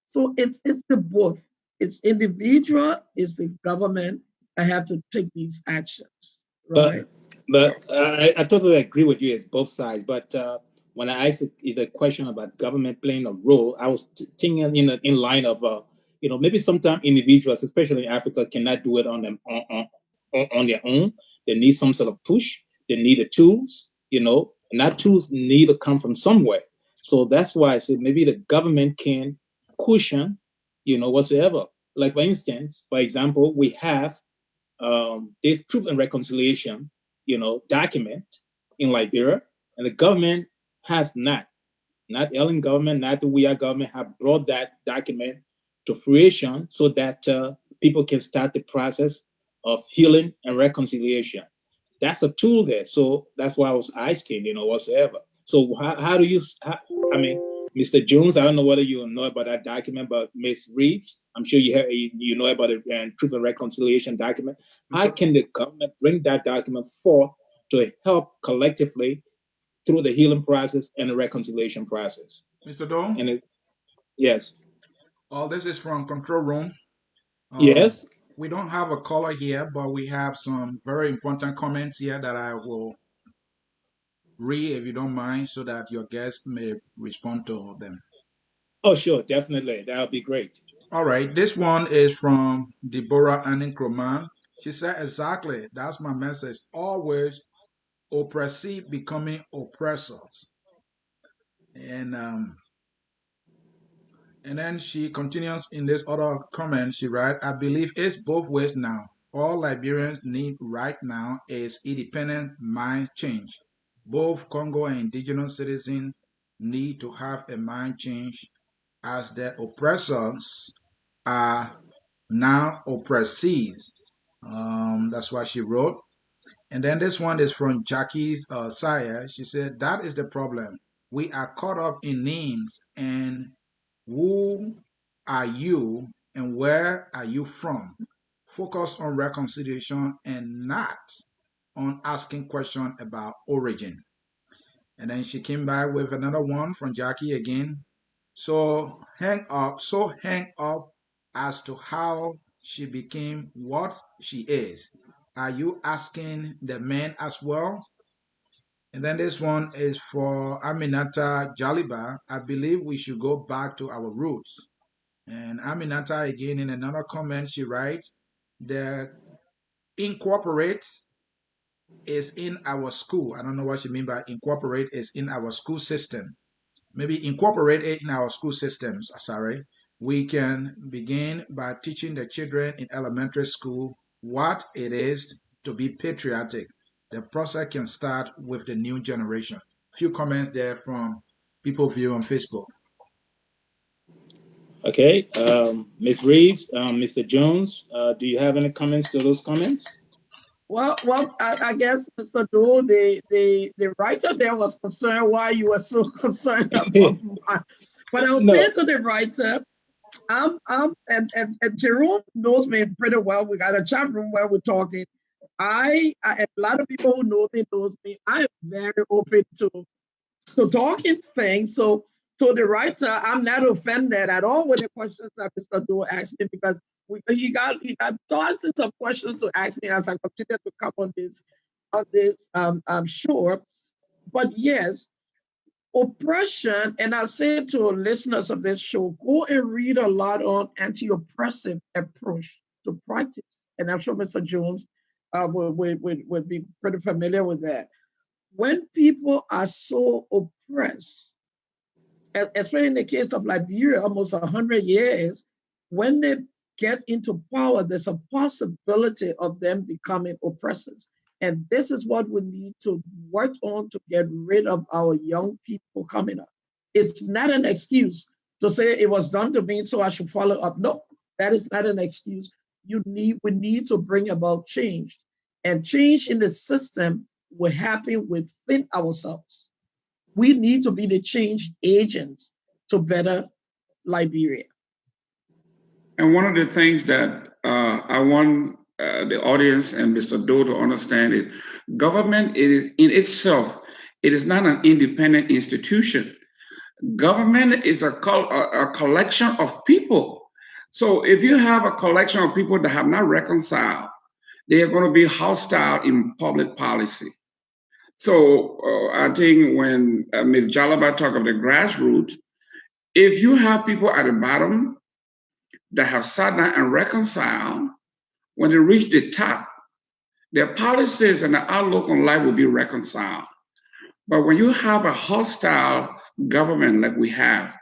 So it's the both. It's individual, it's the government that have to take these actions, right? But I totally agree with you. It's both sides. But when I asked the question about government playing a role, I was thinking in line of maybe sometimes individuals, especially in Africa, cannot do it on their own. They need some sort of push. They need the tools, and that tools need to come from somewhere. So that's why I said maybe the government can cushion, whatsoever. Like for example, we have this Truth and Reconciliation, document in Liberia, and the government has not Ellen government, not the We Are government, have brought that document to fruition so that people can start the process of healing and reconciliation. That's a tool there. So that's why I was asking, whatsoever. So how do you, Mr. Jones, I don't know whether you know about that document, but Ms. Reeves, I'm sure you know about the Truth and Reconciliation document. How can the government bring that document forth to help collectively through the healing process and the reconciliation process? Mr. Doe? Yes. All this is from control room. Yes. We don't have a caller here, but we have some very important comments here that I will read if you don't mind, so that your guests may respond to them. Oh, sure, definitely. That would be great. All right, this one is from Deborah Anning Kroman. She said, exactly, that's my message. Always oppressive becoming oppressors. And and then she continues in this other comment. She writes, I believe it's both ways now. All Liberians need right now is independent mind change. Both Congo and indigenous citizens need to have a mind change, as their oppressors are now oppressees. That's what she wrote. And then this one is from Jackie's sire. She said, that is the problem. We are caught up in names and who are you and where are you from? Focus on reconciliation and not on asking questions about origin. And then she came back with another one from Jackie again. So hang up as to how she became what she is. Are you asking the men as well? And then this one is for Aminata Jaliba. I believe we should go back to our roots. And Aminata, again, in another comment, she writes, the incorporate is in our school. I don't know what she means by incorporate is in our school system. Maybe incorporate it in our school systems. Sorry. We can begin by teaching the children in elementary school what it is to be patriotic. The process can start with the new generation. A few comments there from people view on Facebook. Okay, Ms. Reeves, Mr. Jones, do you have any comments to those comments? Well, I guess, Mr. Doe, the writer there was concerned why you were so concerned about my. But I was saying to the writer, and Jerome knows me pretty well. We got a chat room where we're talking. A lot of people who know me. I am very open to talking things. So to the writer, I'm not offended at all with the questions that Mr. Doe asked me, because he got thousands of questions to ask me as I continue to come on this I'm sure. But yes, oppression, and I'll say to listeners of this show, go and read a lot on anti-oppressive approach to practice. And I'm sure Mr. Jones would be pretty familiar with that. When people are so oppressed, especially in the case of Liberia, almost 100 years, when they get into power, there's a possibility of them becoming oppressors. And this is what we need to work on to get rid of our young people coming up. It's not an excuse to say it was done to me, so I should follow up. No, that is not an excuse. We need to bring about change. And change in the system will happen within ourselves. We need to be the change agents to better Liberia. And one of the things that I want the audience and Mr. Doe to understand is government is in itself, it is not an independent institution. Government is a collection of people. So if you have a collection of people that have not reconciled, they are going to be hostile in public policy. So I think when Ms. Jaliba talked of the grassroots, if you have people at the bottom that have sat down and reconciled, when they reach the top, their policies and the outlook on life will be reconciled. But when you have a hostile government like we have,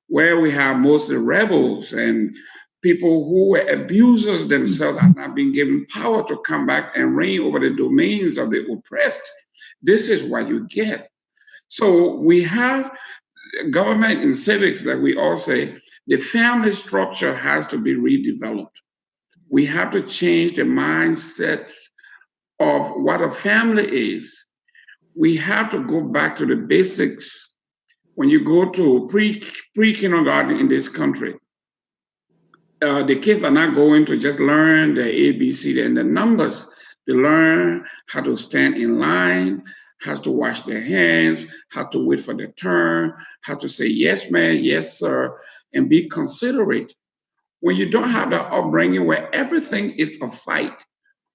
where we have mostly rebels and people who were abusers themselves are not being given power to come back and reign over the domains of the oppressed, this is what you get. So we have government and civics, like we all say, the family structure has to be redeveloped. We have to change the mindset of what a family is. We have to go back to the basics. When you go to pre-kindergarten in this country, the kids are not going to just learn the ABC and the numbers. They learn how to stand in line, how to wash their hands, how to wait for their turn, how to say yes, ma'am, yes, sir, and be considerate. When you don't have that upbringing where everything is a fight,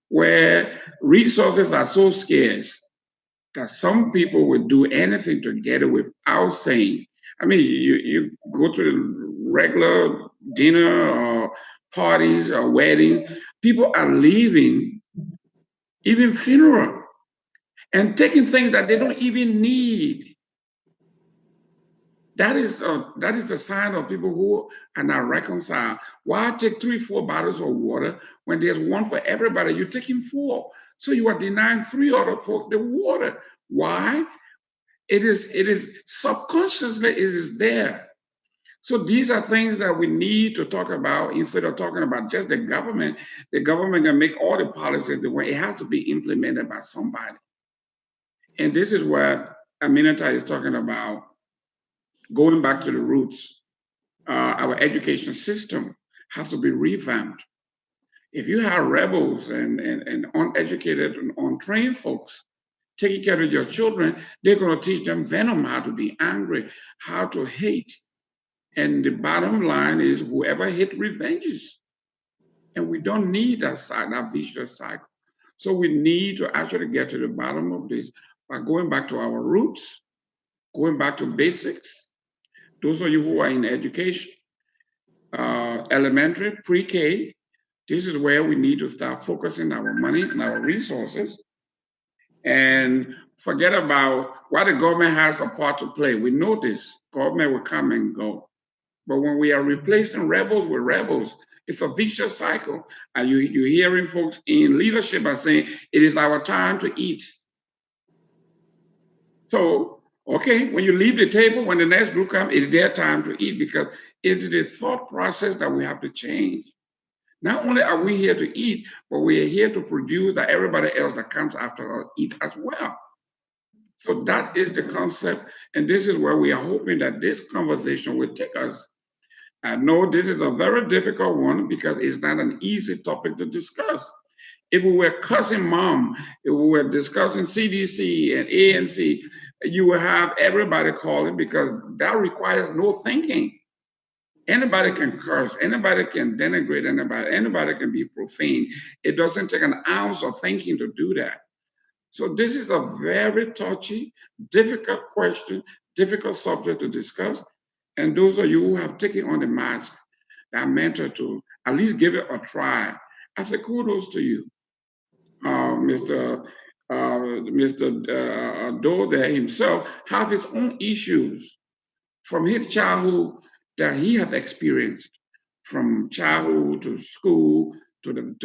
where resources are so scarce that some people would do anything to get it without saying. I mean, you go to the regular dinner or parties or weddings, people are leaving, even funeral, and taking things that they don't even need. That is a sign of people who are not reconciled. Why take 3, 4 bottles of water when there's one for everybody? You're taking 4. So you are denying 3 other folks the water. Why? It is subconsciously, it is there. So these are things that we need to talk about instead of talking about just the government. The government can make all the policies the way it has to be implemented by somebody. And this is what Aminata is talking about, going back to the roots. Our education system has to be revamped. If you have rebels and uneducated and untrained folks taking care of your children, they're going to teach them venom, how to be angry, how to hate. And the bottom line is whoever hate revenges. And we don't need that vicious cycle. So we need to actually get to the bottom of this by going back to our roots, going back to basics. Those of you who are in education, elementary, pre-K, this is where we need to start focusing our money and our resources and forget about what the government has a part to play. We know this. Government will come and go. But when we are replacing rebels with rebels, it's a vicious cycle. And you're hearing folks in leadership are saying, it is our time to eat. So, okay, when you leave the table, when the next group comes, it's their time to eat, because it's the thought process that we have to change. Not only are we here to eat, but we are here to produce that everybody else that comes after us eat as well. So that is the concept. And this is where we are hoping that this conversation will take us. I know this is a very difficult one because it's not an easy topic to discuss. If we were cussing mom, if we were discussing CDC and ANC, you will have everybody calling, because that requires no thinking. Anybody can curse, anybody can denigrate anybody can be profane. It doesn't take an ounce of thinking to do that. So this is a very touchy, difficult question, difficult subject to discuss. And those of you who have taken on the mask, that mentor to at least give it a try, I say kudos to you. Mr. Doe there himself have his own issues from his childhood that he has experienced, from childhood to school to the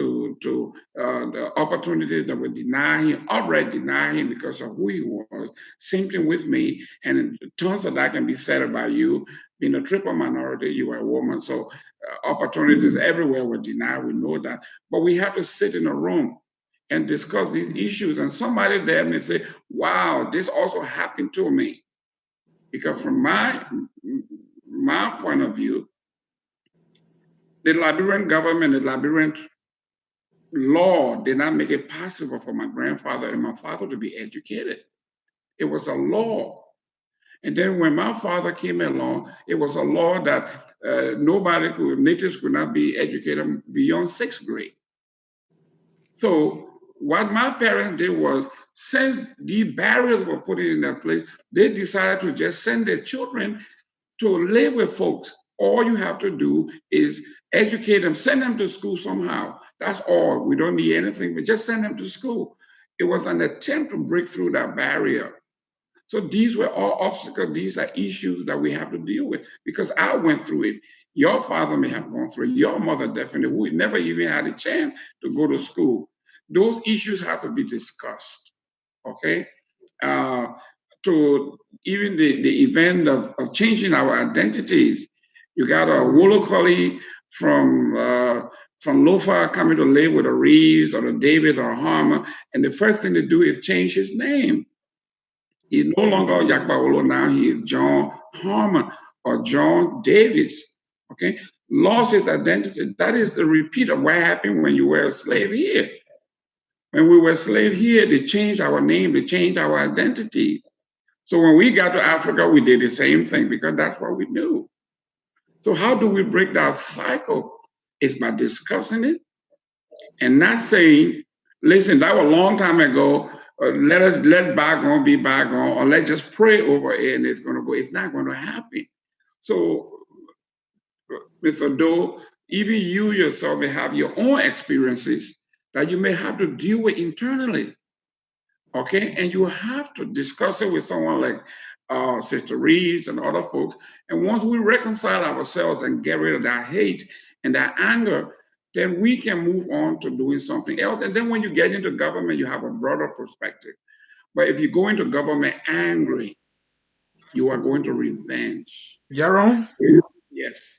opportunities that were denied him, outright denied him because of who he was. Same thing with me, and tons of that can be said about you. Being a triple minority, you were a woman, so opportunities everywhere were denied. We know that, but we have to sit in a room and discuss these issues. And somebody there may say, "Wow, this also happened to me," because from my point of view, the Liberian government, the Liberian law did not make it possible for my grandfather and my father to be educated. It was a law. And then when my father came along, it was a law that natives could not be educated beyond 6th grade. So what my parents did was, since the barriers were put in their place, they decided to just send their children to live with folks. All you have to do is educate them, send them to school somehow. That's all. We don't need anything, but just send them to school. It was an attempt to break through that barrier. So these were all obstacles. These are issues that we have to deal with, because I went through it. Your father may have gone through it. Your mother definitely, who never even had a chance to go to school. Those issues have to be discussed, okay? To even the event of changing our identities. You got a Wolokoli from Lofa coming to live with a Reeves or a Davis or a Harmer, and the first thing to do is change his name. He's no longer Yakbawolo now, he is John Harmer or John Davis, okay? Lost his identity. That is the repeat of what happened when you were a slave here. When we were slave here, they changed our name, they changed our identity. So when we got to Africa, we did the same thing because that's what we knew. So how do we break that cycle? It's by discussing it and not saying, listen, that was a long time ago. Let bygone be bygone, or let's just pray over it and it's going to go. It's not going to happen. So, Mr. Doe, even you yourself may have your own experiences that you may have to deal with internally. Okay, and you have to discuss it with someone like Sister Reeves and other folks. And once we reconcile ourselves and get rid of that hate and that anger, then we can move on to doing something else. And then when you get into government, you have a broader perspective. But if you go into government angry, you are going to revenge. Jaron? Yes.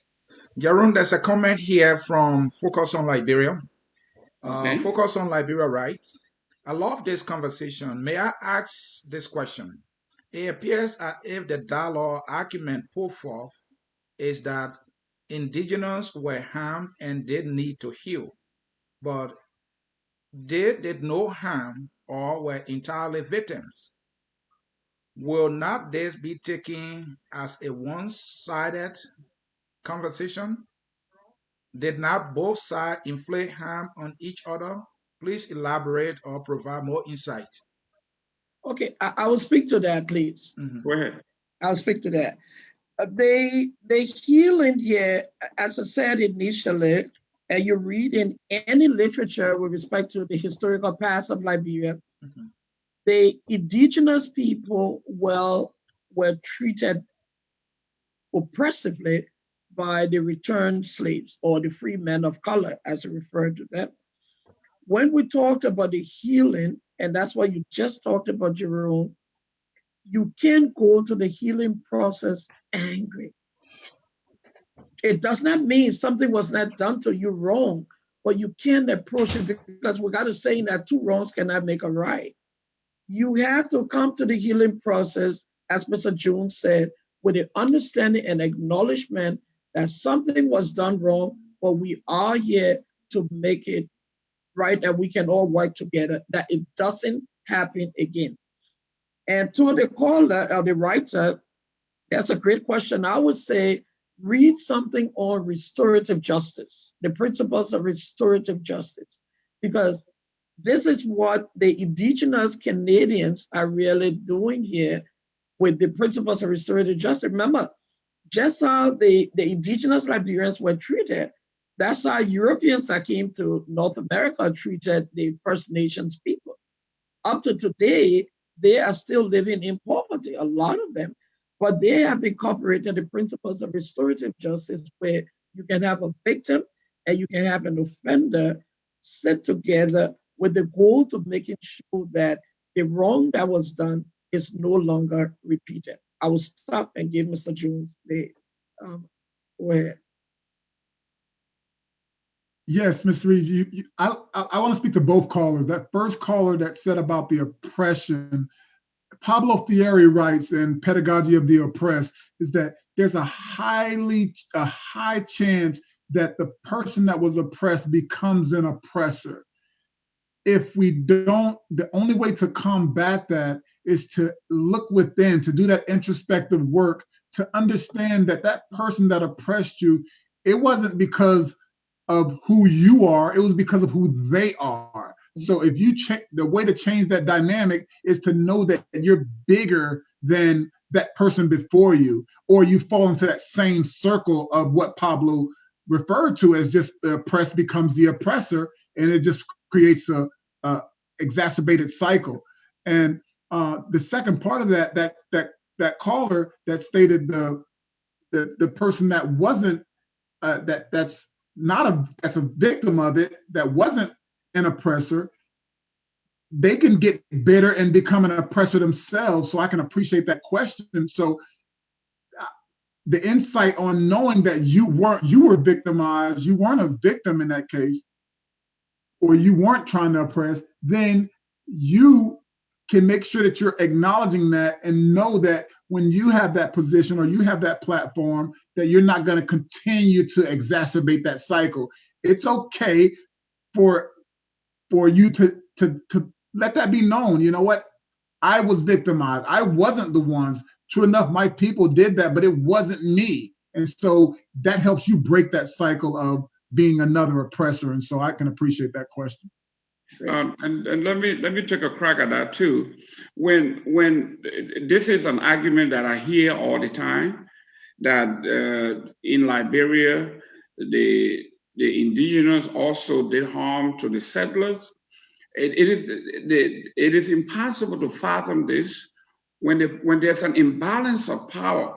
Jaron, there's a comment here from Focus on Liberia. Okay. Focus on Liberia writes, I love this conversation. May I ask this question? It appears as if the dialogue argument put forth is that indigenous were harmed and did need to heal, but they did no harm or were entirely victims. Will not this be taken as a one-sided conversation? Did not both sides inflict harm on each other? Please elaborate or provide more insight. Okay, I will speak to that, please. Go ahead. I'll speak to that. The healing here, as I said initially, and you read in any literature with respect to the historical past of Liberia, the indigenous people were treated oppressively by the returned slaves or the free men of color, as we refer to them. When we talked about the healing, and that's what you just talked about, Jerome, you can't go to the healing process angry. It does not mean something was not done to you wrong, but you can't approach it because we got a saying that two wrongs cannot make a right. You have to come to the healing process, as Mr. Jones said, with an understanding and acknowledgement that something was done wrong, but we are here to make it right, that we can all work together, that it doesn't happen again. And to the caller or the writer, that's a great question. I would say read something on restorative justice, the principles of restorative justice, because this is what the indigenous Canadians are really doing here with the principles of restorative justice. Remember, just how the indigenous Liberians were treated, that's how Europeans that came to North America treated the First Nations people. Up to today, they are still living in poverty, a lot of them, but they have incorporated the principles of restorative justice where you can have a victim and you can have an offender sit together with the goal of making sure that the wrong that was done is no longer repeated. I will stop and give Mr. Jones the go ahead. Yes, Mr. Reed, I want to speak to both callers. That first caller that said about the oppression, Pablo Freire writes in Pedagogy of the Oppressed, is that there's a high chance that the person that was oppressed becomes an oppressor. If we don't, the only way to combat that is to look within, to do that introspective work, to understand that that person that oppressed you, it wasn't because of who you are, it was because of who they are. So if you check, the way to change that dynamic is to know that you're bigger than that person before you, or you fall into that same circle of what Pablo referred to as just the oppressed becomes the oppressor, and it just creates a exacerbated cycle. And the second part of that caller that stated the person that wasn't that's a victim of it, that wasn't an oppressor, they can get bitter and become an oppressor themselves. So I can appreciate that question. So the insight on knowing that you were victimized, you weren't a victim in that case, or you weren't trying to oppress, then you can make sure that you're acknowledging that and know that when you have that position or you have that platform, that you're not going to continue to exacerbate that cycle. It's okay for you to let that be known. You know what? I was victimized. I wasn't the ones. True enough, my people did that, but it wasn't me. And so that helps you break that cycle of being another oppressor. And so I can appreciate that question. And let me take a crack at that too. When this is an argument that I hear all the time, that in Liberia, the indigenous also did harm to the settlers. It is impossible to fathom this when there's an imbalance of power.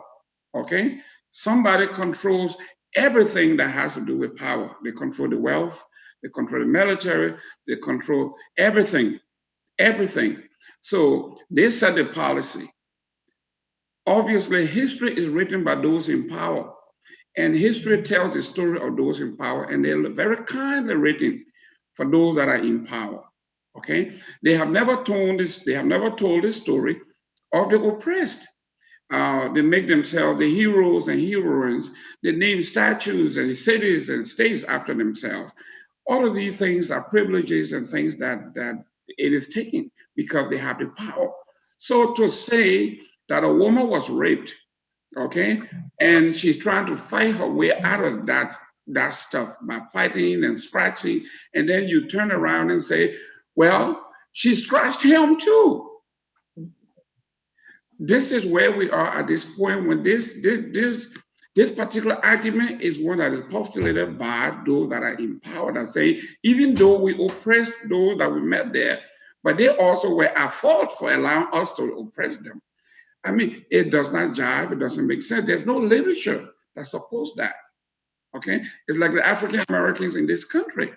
Okay, somebody controls everything that has to do with power. They control the wealth, they control the military, they control everything. So they set the policy. Obviously, history is written by those in power, and history tells the story of those in power, and they're very kindly written for those that are in power. Okay, they have never told this. They have never told the story of the oppressed. They make themselves the heroes and heroines. They name statues and cities and states after themselves. All of these things are privileges and things that it is taken because they have the power. So to say that a woman was raped, okay, and she's trying to fight her way out of that stuff by fighting and scratching, and then you turn around and say, well, she scratched him too. This is where we are at this point when this particular argument is one that is postulated by those that are in power that say, even though we oppressed those that we met there, but they also were at fault for allowing us to oppress them. I mean, it does not jive. It doesn't make sense. There's no literature that supports that. Okay, it's like the African Americans in this country.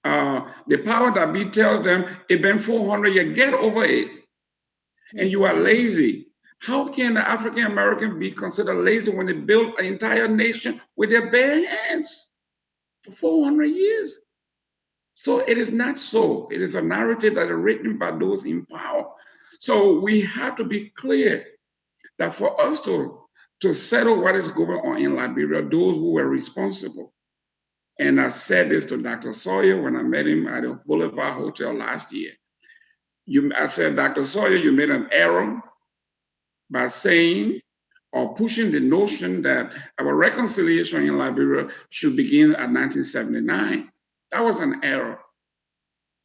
The power that be tells them, it been 400 years, get over it. And you are lazy. How can the African American be considered lazy when they built an entire nation with their bare hands for 400 years? So it is not so. It is a narrative that is written by those in power. So we have to be clear that for us to settle what is going on in Liberia, those who were responsible. And I said this to Dr. Sawyer when I met him at the Boulevard Hotel last year. I said, Dr. Sawyer, you made an error by saying or pushing the notion that our reconciliation in Liberia should begin at 1979. That was an error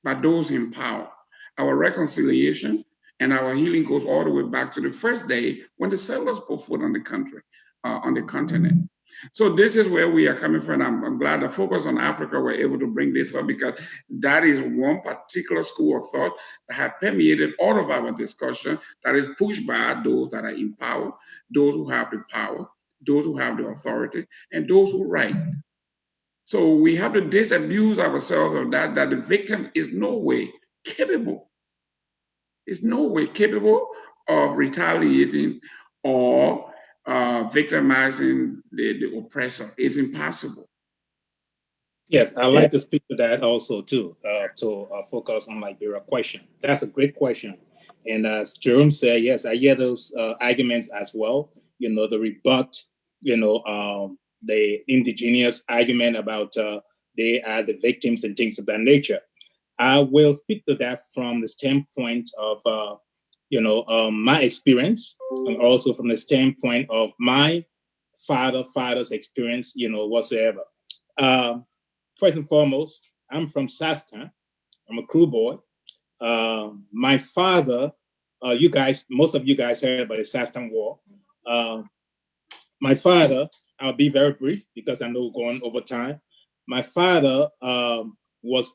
by those in power. Our reconciliation and our healing goes all the way back to the first day when the settlers put foot on the country, on the continent. So this is where we are coming from. I'm glad the Focus on Africa were able to bring this up because that is one particular school of thought that has permeated all of our discussion that is pushed by those that are in power, those who have the power, those who have the authority, and those who write. So we have to disabuse ourselves of that the victim is no way capable. Is no way capable of retaliating or victimizing the oppressor. It's impossible. Yes, I'd like to speak to that also too, to focus on Liberia question. That's a great question. And as Jerome said, yes, I hear those arguments as well. You know, the rebut, you know, the indigenous argument about they are the victims and things of that nature. I will speak to that from the standpoint of, you know, my experience, and also from the standpoint of my father's experience, you know, whatsoever. First and foremost, I'm from SASTAN. I'm a crew boy. My father, most of you guys heard about the SASTAN War. My father, I'll be very brief because I know we're going over time. My father was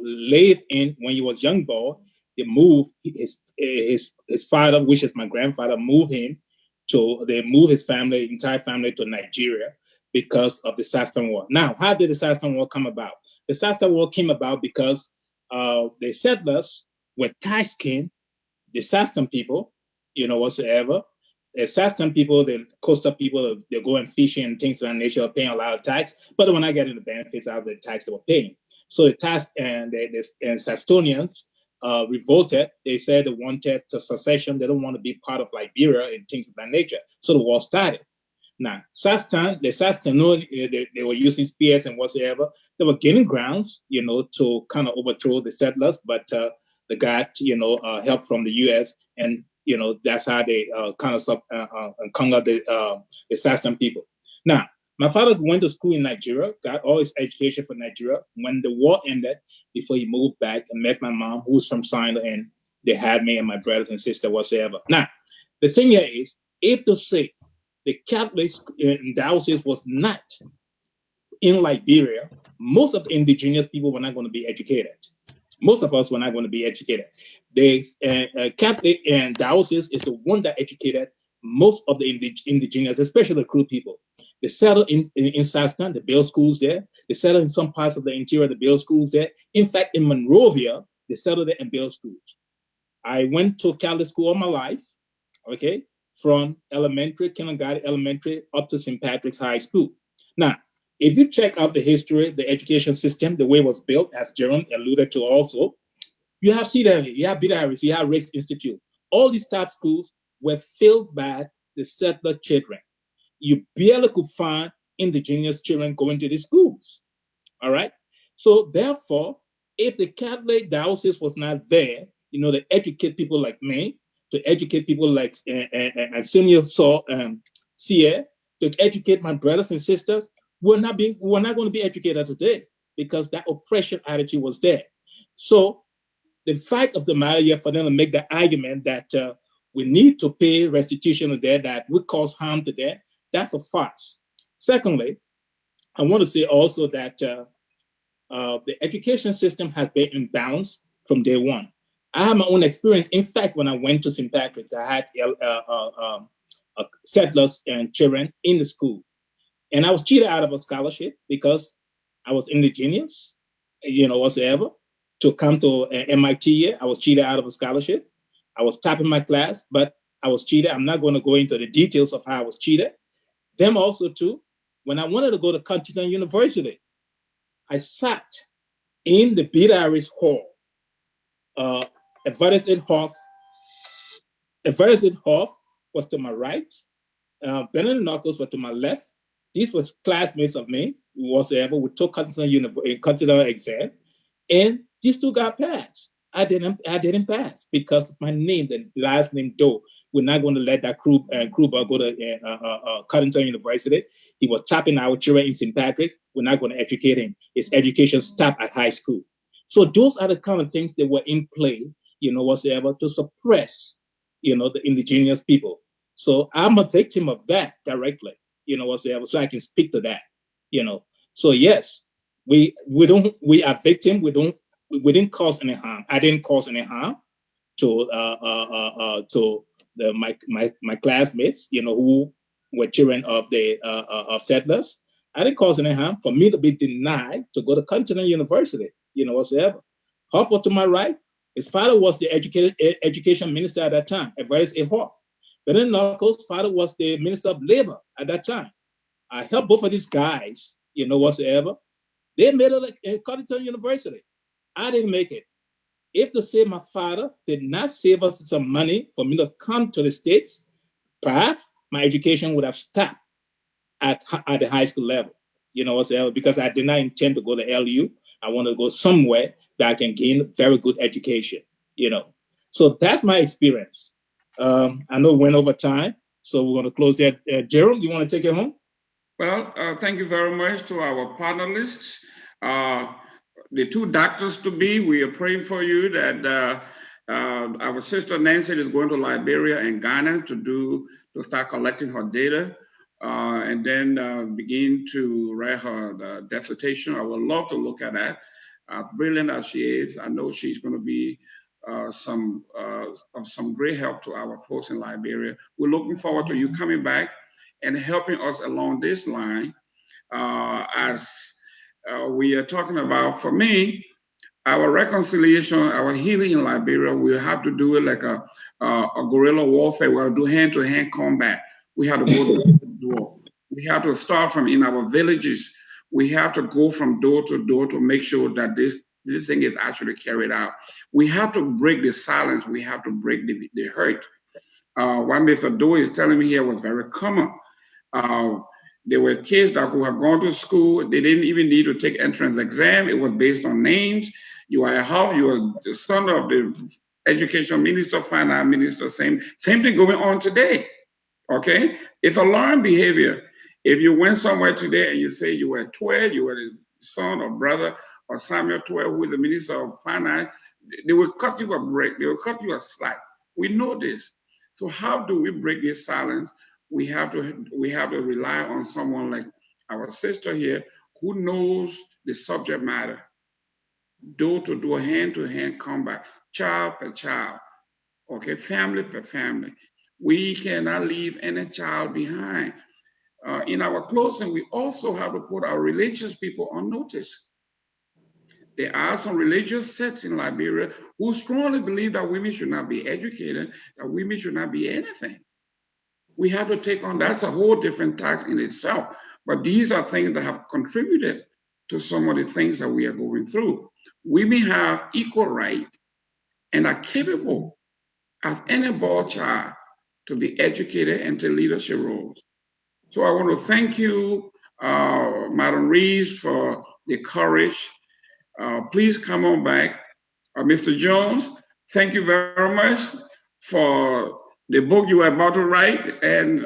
laid in when he was a young boy. They moved his father, which is my grandfather, they moved his family, entire family to Nigeria because of the SASTAN War. Now, how did the SASTAN War come about? The SASTAN War came about because the settlers were taxing the SASTAN people, you know, whatsoever. The SASTAN people, the coastal people, they're going fishing and things of that nature, are paying a lot of tax, but they were not getting the benefits out of the tax they were paying. So the tax and the Sastonians revolted. They said they wanted to secession. They don't want to be part of Liberia and things of that nature. So the war started. Now, the SASTAN, they were using spears and whatsoever. They were gaining grounds, you know, to kind of overthrow the settlers, but they got, you know, help from the U.S. And That's how they conquered the Saxon people. Now, my father went to school in Nigeria, got all his education from Nigeria. When the war ended, before he moved back and met my mom, who was from Sinai, and they had me and my brothers and sisters whatsoever. Now, the thing here is, if to say the Catholic diocese was not in Liberia, most of the indigenous people were not going to be educated. Most of us were not going to be educated. The Catholic diocese is the one that educated most of the indigenous, especially the Kru people. They settled in Saxton, they built schools there. They settled in some parts of the interior, they built schools there. In fact, in Monrovia, they settled there and built schools. I went to Catholic school all my life, okay, from elementary, kindergarten, elementary, up to St. Patrick's High School. Now, if you check out the history, the education system, the way it was built, as Jerome alluded to also, you have CDA, you have BIDARIS, you have Race Institute. All these type schools were filled by the settler children. You barely could find indigenous children going to these schools, all right? So therefore, if the Catholic diocese was not there, to educate people like me, to educate people like Senior Sierra, to educate my brothers and sisters, we're not going to be educated today because that oppression attitude was there. So the fact of the matter here for them to make the argument that we need to pay restitution to them that would cause harm to them, that's a farce. Secondly, I want to say also that the education system has been imbalanced from day one. I have my own experience. In fact, when I went to St. Patrick's, I had settlers and children in the school. And I was cheated out of a scholarship because I was indigenous, whatsoever. To come to MIT here, I was cheated out of a scholarship. I was top in my class, but I was cheated. I'm not going to go into the details of how I was cheated. Them also too, when I wanted to go to Continental University, I sat in the BIDARIS hall. Everett Hoff was to my right. Benedict Knuckles was to my left. These were classmates of me, whatsoever. We took Continental exam, and these two got passed. I didn't pass because of my name, the last name Doe. We're not going to let that Kruber go to Continental University. He was tapping our children in St. Patrick's. We're not going to educate him. His education stopped at high school. So those are the kind of things that were in play, whatsoever, to suppress, the indigenous people. So I'm a victim of that directly, whatsoever. So I can speak to that, So yes, we are victim. We didn't cause any harm. I didn't cause any harm to my classmates, who were children of the of settlers. I didn't cause any harm for me to be denied to go to Continental University, whatsoever. Hoff to my right, his father was the education minister at that time, Everett A. Hoff. Benedict Knuckles' father was the minister of labor at that time. I helped both of these guys, whatsoever. They made it at Continental University. I didn't make it. If to say my father did not save us some money for me to come to the States, perhaps my education would have stopped at the high school level, whatsoever, because I did not intend to go to LU. I want to go somewhere that I can gain very good education, So that's my experience. I know it went over time, so we're going to close there. Jerome, you want to take it home? Well, thank you very much to our panelists. The two doctors to be, we are praying for you that our sister Nancy is going to Liberia and Ghana to start collecting her data and then begin to write her dissertation. I would love to look at that. As brilliant as she is, I know she's going to be of some great help to our folks in Liberia. We're looking forward to you coming back and helping us along this line as we are talking about. For me, our reconciliation, our healing in Liberia, we have to do it like a guerrilla warfare. We have to do hand-to-hand combat. We have to go door to door. We have to start from in our villages. We have to go from door to door to make sure that this thing is actually carried out. We have to break the silence. We have to break the hurt. What Mr. Doe is telling me here was very common. There were kids that who have gone to school. They didn't even need to take entrance exam. It was based on names. You are a Hoff, you are the son of the education, Minister of Finance, Minister, same thing going on today. Okay, it's a learned behavior. If you went somewhere today and you say you were 12, you were the son or brother of Samuel 12, who is the Minister of Finance, they will cut you a break. They will cut you a slack. We know this. So how do we break this silence? We have to rely on someone like our sister here who knows the subject matter, door to door, hand to hand combat, child per child, okay, family per family. We cannot leave any child behind. In our closing, we also have to put our religious people on notice. There are some religious sects in Liberia who strongly believe that women should not be educated, that women should not be anything. We have to take on, that's a whole different task in itself. But these are things that have contributed to some of the things that we are going through. Women have equal right and are capable as any boy child to be educated and to leadership roles. So I want to thank you, Madam Reeves, for the courage. Please come on back. Mr. Jones, thank you very much for the book you are about to write, and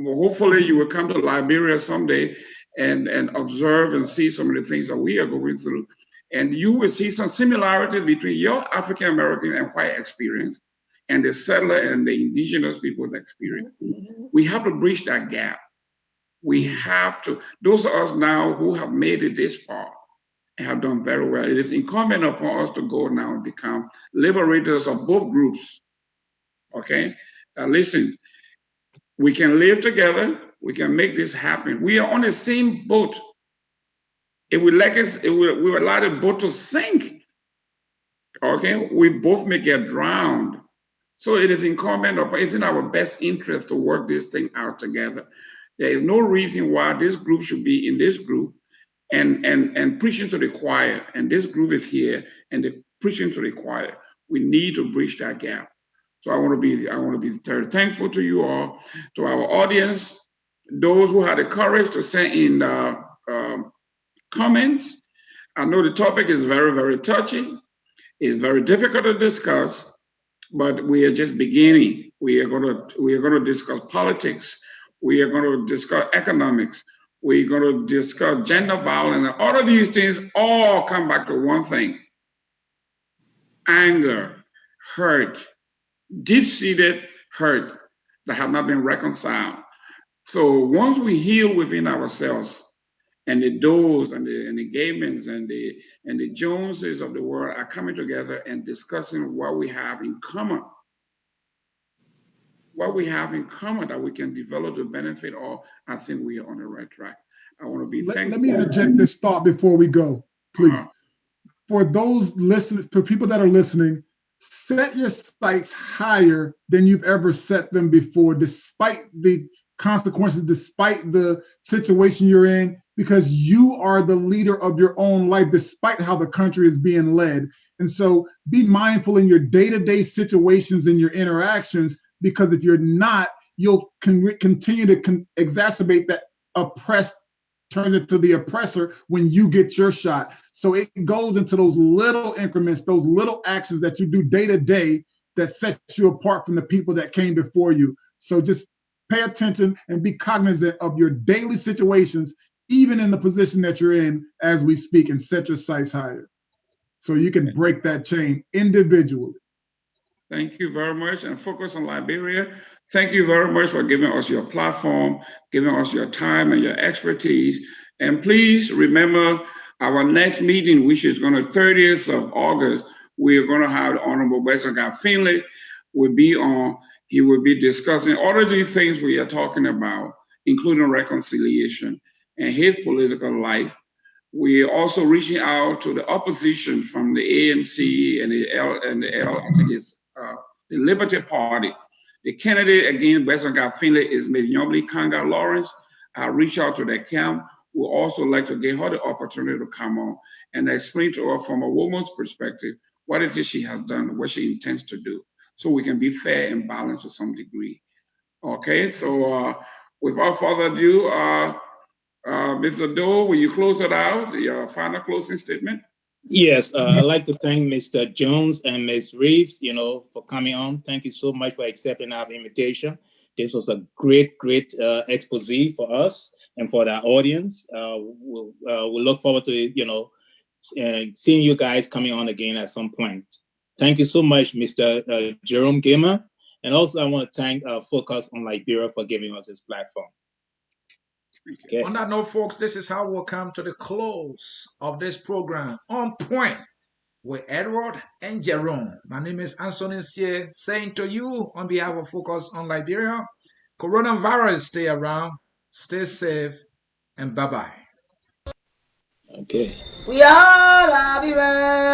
hopefully you will come to Liberia someday and observe and see some of the things that we are going through. And you will see some similarities between your African American and white experience and the settler and the indigenous people's experience. We have to bridge that gap. We have to, those of us now who have made it this far and have done very well, it is incumbent upon us to go now and become liberators of both groups. Okay? Now listen, we can live together, we can make this happen. We are on the same boat. If we like us, we will allow the boat to sink. Okay? We both may get drowned. So it is incumbent upon, it's in our best interest to work this thing out together. There is no reason why this group should be in this group and preaching to the choir, and this group is here and they're preaching to the choir. We need to bridge that gap. So I want to be very thankful to you all, to our audience, those who had the courage to send in comments. I know the topic is very, very touchy. It's very difficult to discuss, but we are just beginning. We are going to discuss politics. We are going to discuss economics. We're going to discuss gender violence. And all of these things all come back to one thing: anger, hurt, deep-seated hurt that have not been reconciled. So once we heal within ourselves, and the Does and the Gaymans and the Joneses of the world are coming together and discussing what we have in common. What we have in common that we can develop to benefit all, I think we are on the right track. I want to be thankful. Let me interject this thought before we go, please. For those listeners, for people that are listening, set your sights higher than you've ever set them before, despite the consequences, despite the situation you're in, because you are the leader of your own life, despite how the country is being led. And so be mindful in your day-to-day situations and your interactions, because if you're not, you'll continue to exacerbate that oppressed, turn it to the oppressor when you get your shot. So it goes into those little increments, those little actions that you do day to day that sets you apart from the people that came before you. So just pay attention and be cognizant of your daily situations, even in the position that you're in as we speak, and set your sights higher so you can break that chain individually. Thank you very much. And Focus on Liberia, thank you very much for giving us your platform, giving us your time and your expertise. And please remember our next meeting, which is going to 30th of August, we are going to have Honorable Wesley Finley he will be discussing all of these things we are talking about, including reconciliation and his political life. We are also reaching out to the opposition from the ANC and I think it's the Liberty Party. The candidate against Wesley Finley is Ms. Yomli Kanga Lawrence. I reach out to that camp. We'd also like to give her the opportunity to come on and explain to her from a woman's perspective what is it she has done, what she intends to do, so we can be fair and balanced to some degree. Okay, so without further ado, Mr. Doe, will you close it out, your final closing statement? Yes, I'd like to thank Mr. Jones and Ms. Reeves, for coming on. Thank you so much for accepting our invitation. This was a great expose for us and for the audience. We'll look forward to, seeing you guys coming on again at some point. Thank you so much, Mr. Jerome Gamer. And also, I want to thank Focus on Liberia for giving us this platform. Okay. On that note, folks, this is how we'll come to the close of this program, On Point with Edward and Jerome. My name is Anthony Sie, saying to you on behalf of Focus on Liberia, coronavirus, stay around, stay safe, and bye-bye. Okay. We all Liberians.